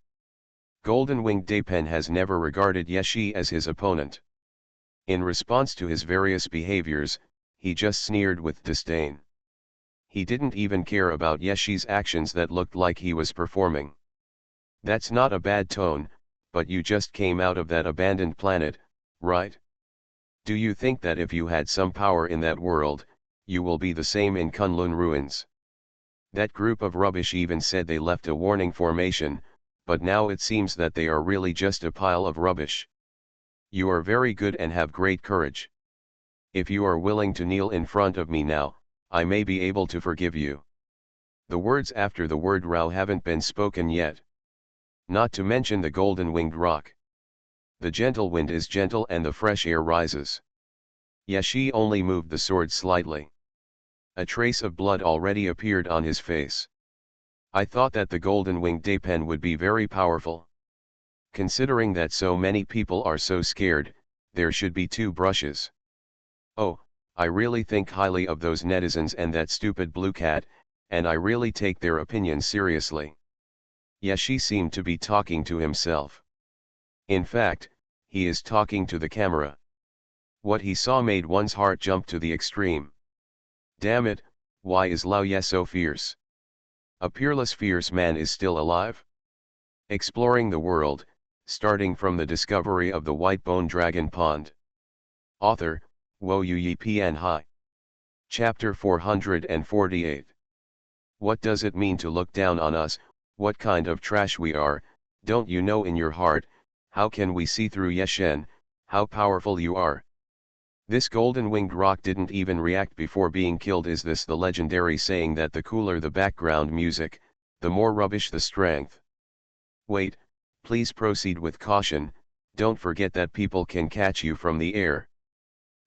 A: Golden-winged Dapen has never regarded Yeshi as his opponent. In response to his various behaviors, he just sneered with disdain. He didn't even care about Yeshi's actions that looked like he was performing. That's not a bad tone, but you just came out of that abandoned planet, right? Do you think that if you had some power in that world, you will be the same in Kunlun ruins? That group of rubbish even said they left a warning formation, but now it seems that they are really just a pile of rubbish. You are very good and have great courage. If you are willing to kneel in front of me now, I may be able to forgive you. The words after the word Rao haven't been spoken yet. Not to mention the golden-winged rock. The gentle wind is gentle and the fresh air rises. Yeshi only moved the sword slightly. A trace of blood already appeared on his face. I thought that the golden-winged Dapen would be very powerful. Considering that so many people are so scared, there should be 2 brushes. Oh, I really think highly of those netizens and that stupid blue cat, and I really take their opinions seriously. Yeshi seemed to be talking to himself. In fact, he is talking to the camera. What he saw made one's heart jump to the extreme. Damn it, Why is Lao Ye so fierce? A peerless fierce man is still alive? Exploring the world, starting from the discovery of the white bone dragon pond. Author, Wo Yi Pian Hai. Chapter 448. What does it mean to look down on us? What kind of trash we are? Don't you know in your heart? How can we see through Yeshen, how powerful you are? This golden-winged rock didn't even react before being killed. Is this the legendary saying that the cooler the background music, the more rubbish the strength? Wait, please proceed with caution, don't forget that people can catch you from the air.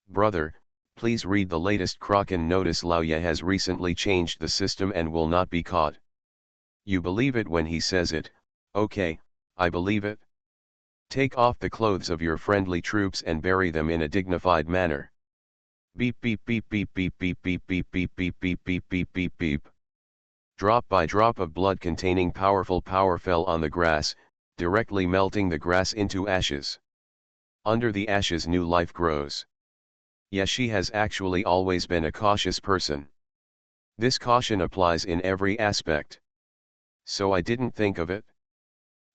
A: Brother, please read the latest Kraken notice. Lao Ye has recently changed the system and will not be caught. You believe it when he says it? Okay, I believe it. Take off the clothes of your friendly troops and bury them in a dignified manner. Beep beep beep beep beep beep beep beep beep beep beep beep beep beep beep. Drop by drop of blood containing powerful power fell on the grass, directly melting the grass into ashes. Under the ashes new life grows. Yes, she has actually always been a cautious person. This caution applies in every aspect. So I didn't think of it.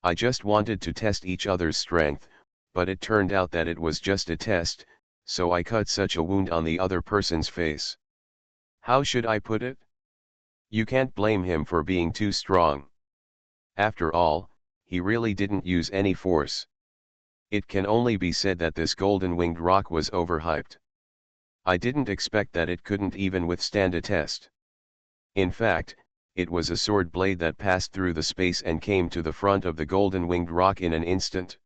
A: I just wanted to test each other's strength, but it turned out that it was just a test, so I cut such a wound on the other person's face. How should I put it? You can't blame him for being too strong. After all, he really didn't use any force. It can only be said that this golden-winged rock was overhyped. I didn't expect that it couldn't even withstand a test. In fact, it was a sword blade that passed through the space and came to the front of the golden-winged rock in an instant.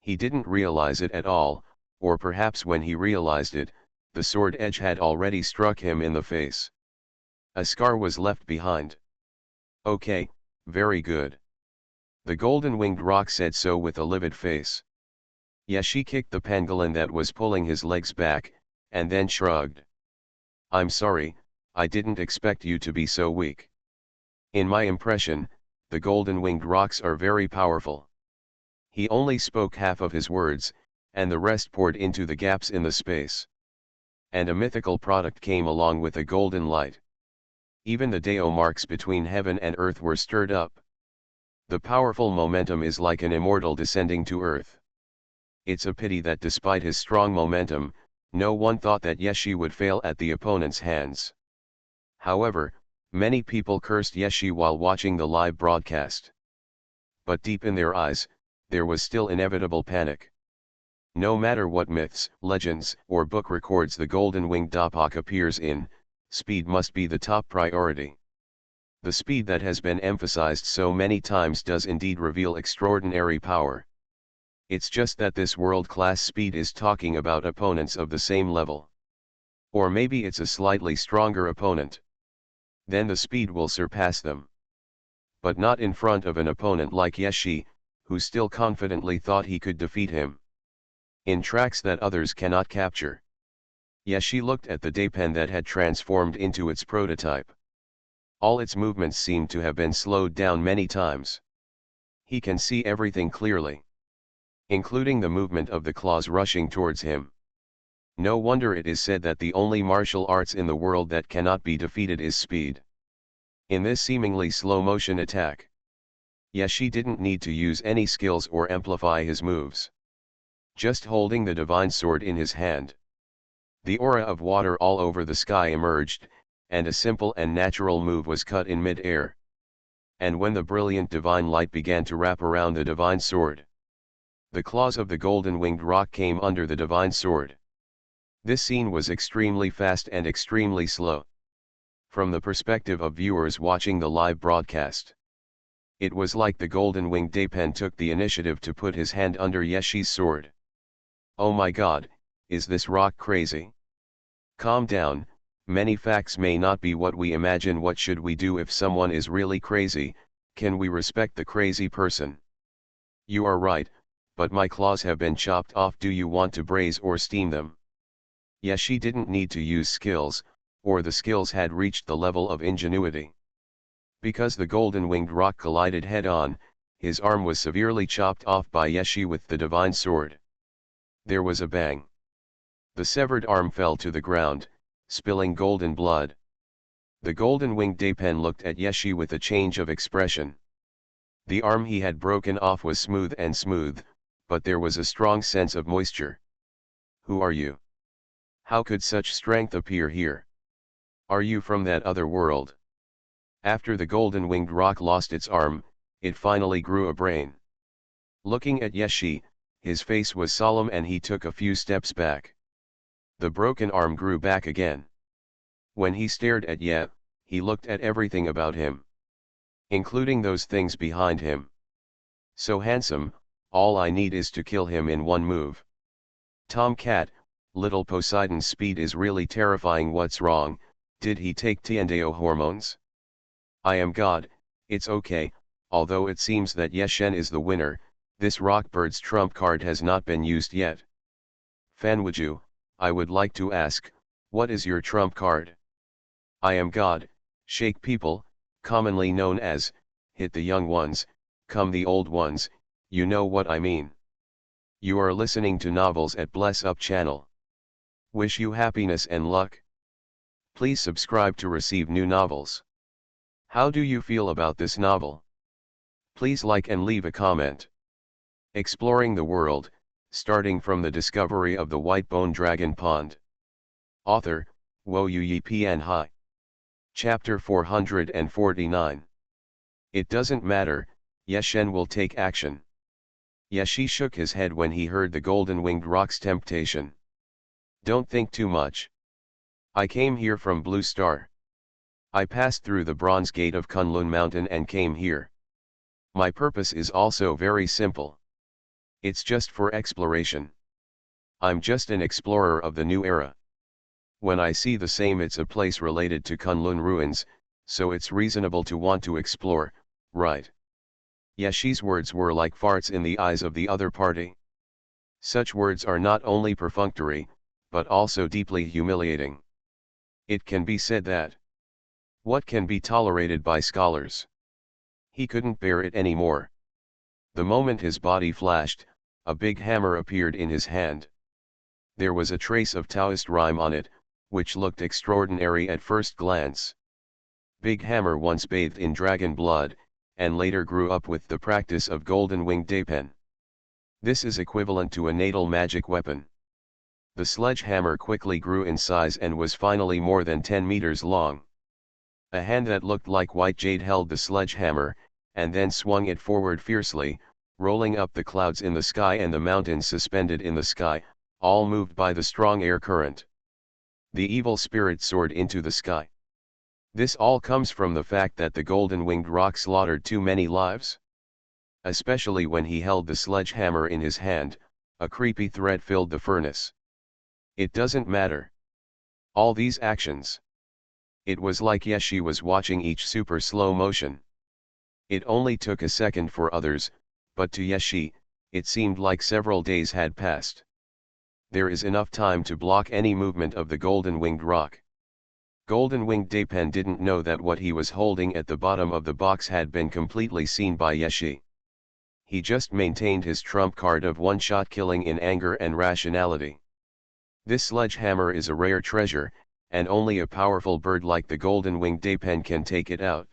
A: He didn't realize it at all, or perhaps when he realized it, the sword edge had already struck him in the face. A scar was left behind. Okay, very good. The golden-winged rock said so with a livid face. Yes, she kicked the pangolin that was pulling his legs back, and then shrugged. I'm sorry, I didn't expect you to be so weak. In my impression, the golden-winged rocks are very powerful. He only spoke half of his words, and the rest poured into the gaps in the space. And a mythical product came along with a golden light. Even the Deo marks between heaven and earth were stirred up. The powerful momentum is like an immortal descending to earth. It's a pity that despite his strong momentum, no one thought that Yeshi would fail at the opponent's hands. However, many people cursed Yeshi while watching the live broadcast. But deep in their eyes, there was still inevitable panic. No matter what myths, legends, or book records the golden-winged Dapak appears in, speed must be the top priority. The speed that has been emphasized so many times does indeed reveal extraordinary power. It's just that this world-class speed is talking about opponents of the same level. Or maybe it's a slightly stronger opponent. Then the speed will surpass them. But not in front of an opponent like Yeshi, who still confidently thought he could defeat him. In tracks that others cannot capture. Yeshi looked at the daypen that had transformed into its prototype. All its movements seemed to have been slowed down many times. He can see everything clearly, including the movement of the claws rushing towards him. No wonder it is said that the only martial arts in the world that cannot be defeated is speed. In this seemingly slow-motion attack, Yeshi didn't need to use any skills or amplify his moves. Just holding the divine sword in his hand. The aura of water all over the sky emerged, and a simple and natural move was cut in mid-air. And when the brilliant divine light began to wrap around the divine sword, the claws of the golden-winged rock came under the divine sword. This scene was extremely fast and extremely slow. From the perspective of viewers watching the live broadcast, it was like the golden-winged Daypen took the initiative to put his hand under Yeshi's sword. Oh my god, is this rock crazy? Calm down, many facts may not be what we imagine. What should we do if someone is really crazy? Can we respect the crazy person? You are right, but my claws have been chopped off. Do you want to braise or steam them? Yeshi didn't need to use skills, or the skills had reached the level of ingenuity. Because the golden-winged rock collided head-on, his arm was severely chopped off by Yeshi with the divine sword. There was a bang. The severed arm fell to the ground, spilling golden blood. The golden-winged Dapen looked at Yeshi with a change of expression. The arm he had broken off was smooth, but there was a strong sense of moisture. Who are you? How could such strength appear here? Are you from that other world? After the golden-winged rock lost its arm, it finally grew a brain. Looking at Yeshi, his face was solemn and he took a few steps back. The broken arm grew back again. When he stared at Ye, he looked at everything about him, including those things behind him. So handsome, all I need is to kill him in one move. Tomcat, little Poseidon's speed is really terrifying. What's wrong? Did he take Tiendeo hormones? I am God, it's okay, although it seems that Yeshen is the winner, this Rockbird's trump card has not been used yet. Fanwuju, I would like to ask, what is your trump card? I am God, shake people, commonly known as, hit the young ones, come the old ones, you know what I mean. You are listening to novels at Bless Up channel. Wish you happiness and luck. Please subscribe to receive new novels. How do you feel about this novel? Please like and leave a comment. Exploring the world, starting from the discovery of the white bone dragon pond. Author, Wo Yu Pian Hai. Chapter 449. It doesn't matter, Yeshen will take action. Yeshi shook his head when he heard the golden-winged rock's temptation. Don't think too much. I came here from Blue Star. I passed through the bronze gate of Kunlun Mountain and came here. My purpose is also very simple. It's just for exploration. I'm just an explorer of the new era. When I see the same, it's a place related to Kunlun ruins, so it's reasonable to want to explore, right? Yeshi's words were like farts in the eyes of the other party. Such words are not only perfunctory, but also deeply humiliating. It can be said that what can be tolerated by scholars? He couldn't bear it anymore. The moment his body flashed, a big hammer appeared in his hand. There was a trace of Taoist rhyme on it, which looked extraordinary at first glance. Big Hammer once bathed in dragon blood, and later grew up with the practice of golden-winged Dapen. This is equivalent to a natal magic weapon. The sledgehammer quickly grew in size and was finally more than 10 meters long. A hand that looked like white jade held the sledgehammer, and then swung it forward fiercely, rolling up the clouds in the sky and the mountains suspended in the sky, all moved by the strong air current. The evil spirit soared into the sky. This all comes from the fact that the golden-winged rock slaughtered too many lives. Especially when he held the sledgehammer in his hand, a creepy threat filled the furnace. It doesn't matter. All these actions. It was like Yeshi was watching each super slow motion. It only took a second for others, but to Yeshi, it seemed like several days had passed. There is enough time to block any movement of the golden-winged rock. Golden-winged Dapen didn't know that what he was holding at the bottom of the box had been completely seen by Yeshi. He just maintained his trump card of one-shot killing in anger and rationality. This sledgehammer is a rare treasure, and only a powerful bird like the golden-winged Dapen can take it out.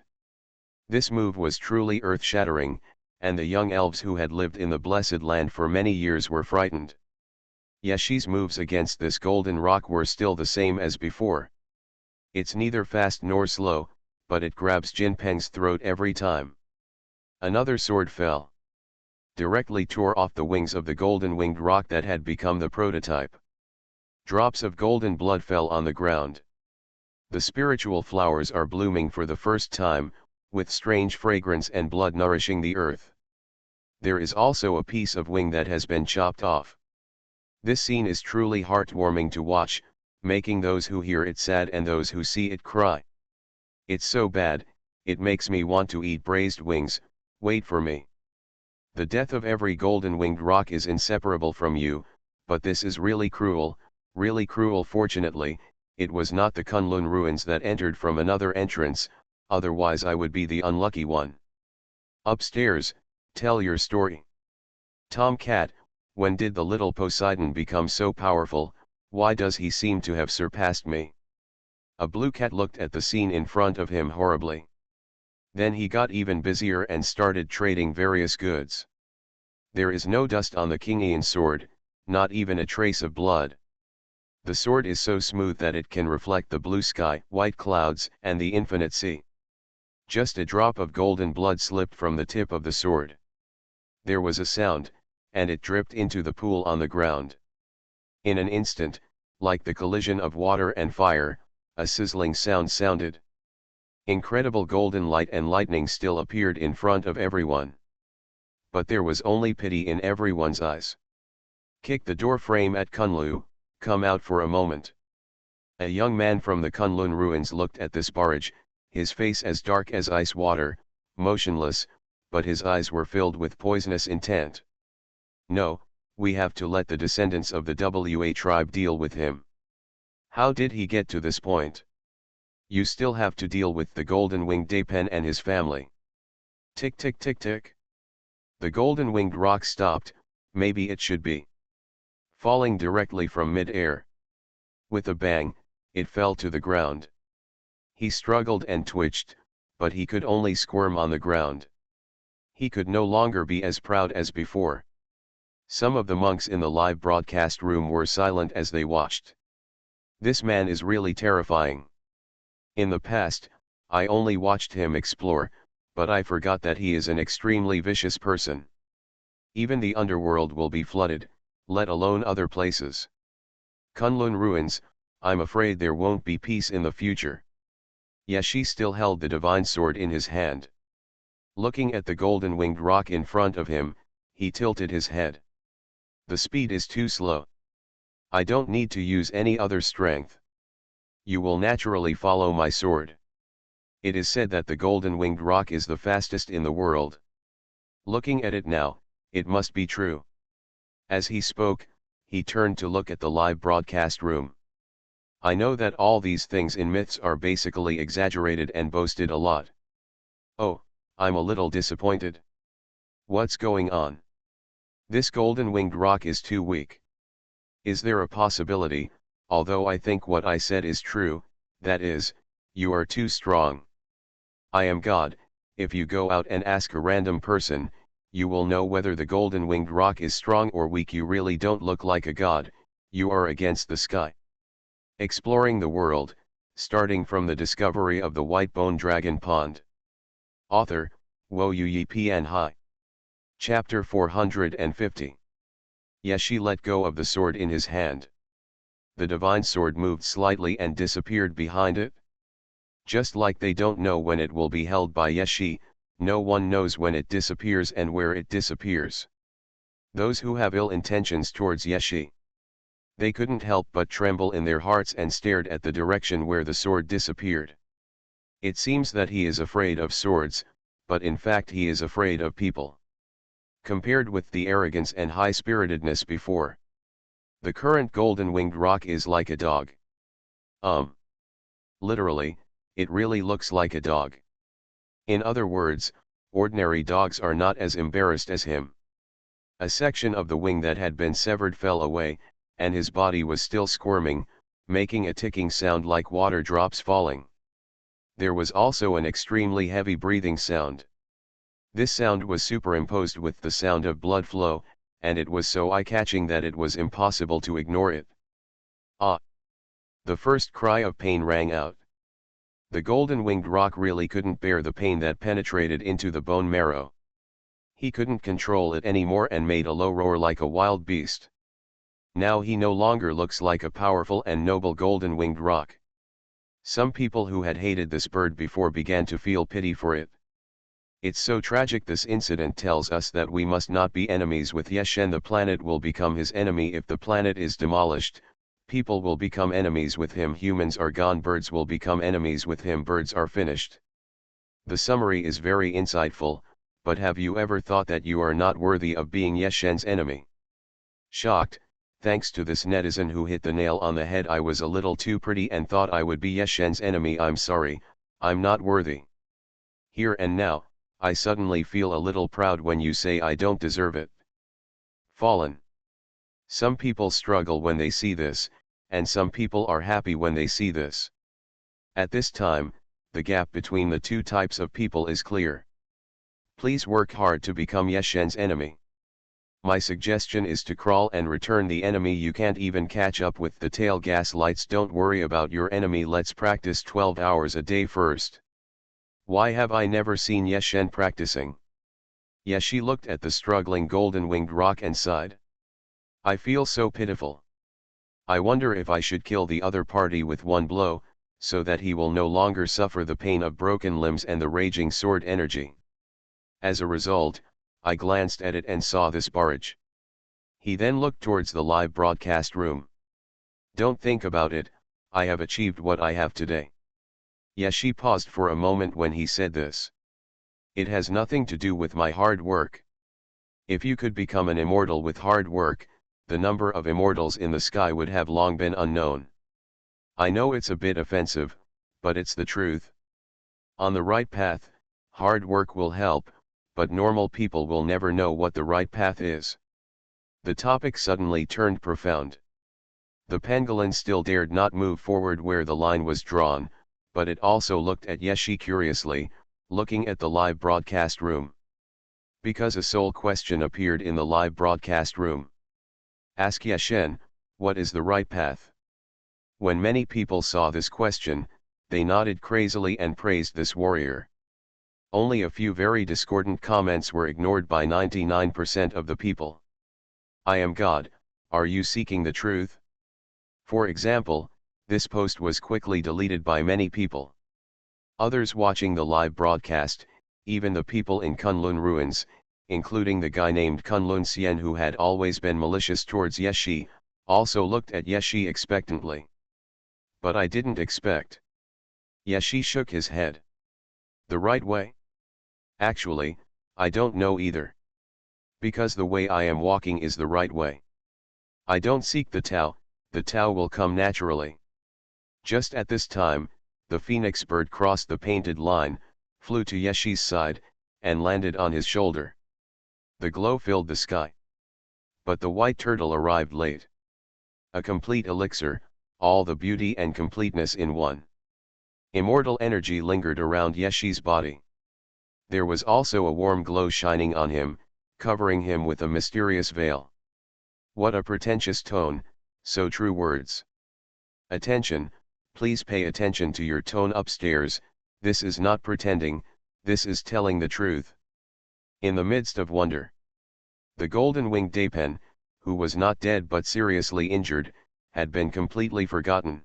A: This move was truly earth-shattering, and the young elves who had lived in the Blessed Land for many years were frightened. Yeshi's moves against this golden rock were still the same as before. It's neither fast nor slow, but it grabs Jinpeng's throat every time. Another sword fell. Directly tore off the wings of the golden-winged rock that had become the prototype. Drops of golden blood fell on the ground. The spiritual flowers are blooming for the first time, with strange fragrance and blood nourishing the earth. There is also a piece of wing that has been chopped off. This scene is truly heartwarming to watch, making those who hear it sad and those who see it cry. It's so bad, it makes me want to eat braised wings, wait for me. The death of every golden-winged rock is inseparable from you, but this is really cruel. Fortunately, it was not the Kunlun ruins that entered from another entrance, otherwise I would be the unlucky one. Upstairs, tell your story. Tomcat, when did the little Poseidon become so powerful, why does he seem to have surpassed me? A blue cat looked at the scene in front of him horribly. Then he got even busier and started trading various goods. There is no dust on the Kingian sword, not even a trace of blood. The sword is so smooth that it can reflect the blue sky, white clouds, and the infinite sea. Just a drop of golden blood slipped from the tip of the sword. There was a sound, and it dripped into the pool on the ground. In an instant, like the collision of water and fire, a sizzling sound sounded. Incredible golden light and lightning still appeared in front of everyone. But there was only pity in everyone's eyes. Kick the door frame at Kunlu, come out for a moment. A young man from the Kunlun ruins looked at this barrage, his face as dark as ice water, motionless, but his eyes were filled with poisonous intent. No, we have to let the descendants of the Wa tribe deal with him. How did he get to this point? You still have to deal with the golden-winged Dapen and his family. Tick tick tick tick. The golden-winged rock stopped, maybe it should be. Falling directly from mid-air. With a bang, it fell to the ground. He struggled and twitched, but he could only squirm on the ground. He could no longer be as proud as before. Some of the monks in the live broadcast room were silent as they watched. This man is really terrifying. In the past, I only watched him explore, but I forgot that he is an extremely vicious person. Even the underworld will be flooded, let alone other places. Kunlun ruins, I'm afraid there won't be peace in the future. Yeshi still held the divine sword in his hand. Looking at the golden-winged rock in front of him, he tilted his head. The speed is too slow. I don't need to use any other strength. You will naturally follow my sword. It is said that the golden-winged rock is the fastest in the world. Looking at it now, it must be true. As he spoke, he turned to look at the live broadcast room. I know that all these things in myths are basically exaggerated and boasted a lot. Oh, I'm a little disappointed. What's going on? This golden-winged rock is too weak. Is there a possibility, although I think what I said is true, that is, you are too strong? I am God, if you go out and ask a random person, you will know whether the golden-winged rock is strong or weak. You really don't look like a god, you are against the sky. Exploring the world, starting from the discovery of the white bone dragon pond. Author, Wo Yi Pian Hai. Chapter 450. Yeshi let go of the sword in his hand. The divine sword moved slightly and disappeared behind it. Just like they don't know when it will be held by Yeshi, no one knows when it disappears and where it disappears. Those who have ill intentions towards Yeshi, they couldn't help but tremble in their hearts and stared at the direction where the sword disappeared. It seems that he is afraid of swords, but in fact he is afraid of people. Compared with the arrogance and high-spiritedness before, the current golden-winged rock is like a dog. Literally, it really looks like a dog. In other words, ordinary dogs are not as embarrassed as him. A section of the wing that had been severed fell away, and his body was still squirming, making a ticking sound like water drops falling. There was also an extremely heavy breathing sound. This sound was superimposed with the sound of blood flow, and it was so eye-catching that it was impossible to ignore it. Ah! The first cry of pain rang out. The golden-winged rock really couldn't bear the pain that penetrated into the bone marrow. He couldn't control it anymore and made a low roar like a wild beast. Now he no longer looks like a powerful and noble golden-winged rock. Some people who had hated this bird before began to feel pity for it. It's so tragic. This incident tells us that we must not be enemies with Yeshen. The planet will become his enemy if the planet is demolished. People will become enemies with him. Humans are gone. Birds will become enemies with him. Birds are finished. The summary is very insightful, but have you ever thought that you are not worthy of being Yeshen's enemy? Shocked, thanks to this netizen who hit the nail on the head. I was a little too pretty and thought I would be Yeshen's enemy. I'm sorry, I'm not worthy. Here and now, I suddenly feel a little proud when you say I don't deserve it. Fallen. Some people struggle when they see this, and some people are happy when they see this. At this time, the gap between the two types of people is clear. Please work hard to become Yeshen's enemy. My suggestion is to crawl and return the enemy. You can't even catch up with the tail gas lights. Don't worry about your enemy. Let's practice 12 hours a day first. Why have I never seen Yeshen practicing? Yeshi looked at the struggling golden-winged rock and sighed. I feel so pitiful. I wonder if I should kill the other party with one blow, so that he will no longer suffer the pain of broken limbs and the raging sword energy. As a result, I glanced at it and saw this barrage. He then looked towards the live broadcast room. Don't think about it, I have achieved what I have today. Yeshi paused for a moment when he said this. It has nothing to do with my hard work. If you could become an immortal with hard work, the number of immortals in the sky would have long been unknown. I know it's a bit offensive, but it's the truth. On the right path, hard work will help, but normal people will never know what the right path is. The topic suddenly turned profound. The pangolin still dared not move forward where the line was drawn, but it also looked at Yeshi curiously, looking at the live broadcast room. Because a sole question appeared in the live broadcast room. Ask Yeshen, what is the right path? When many people saw this question, they nodded crazily and praised this warrior. Only a few very discordant comments were ignored by 99% of the people. I am God, are you seeking the truth? For example, this post was quickly deleted by many people. Others watching the live broadcast, even the people in Kunlun ruins, including the guy named Kunlun Xian who had always been malicious towards Yeshi, also looked at Yeshi expectantly. But I didn't expect. Yeshi shook his head. The right way? Actually, I don't know either. Because the way I am walking is the right way. I don't seek the Tao will come naturally. Just at this time, the phoenix bird crossed the painted line, flew to Yeshi's side, and landed on his shoulder. The glow filled the sky. But the white turtle arrived late. A complete elixir, all the beauty and completeness in one. Immortal energy lingered around Yeshi's body. There was also a warm glow shining on him, covering him with a mysterious veil. What a pretentious tone, so true words. Attention, please pay attention to your tone upstairs, this is not pretending, this is telling the truth. In the midst of wonder, the golden-winged Dapen, who was not dead but seriously injured, had been completely forgotten.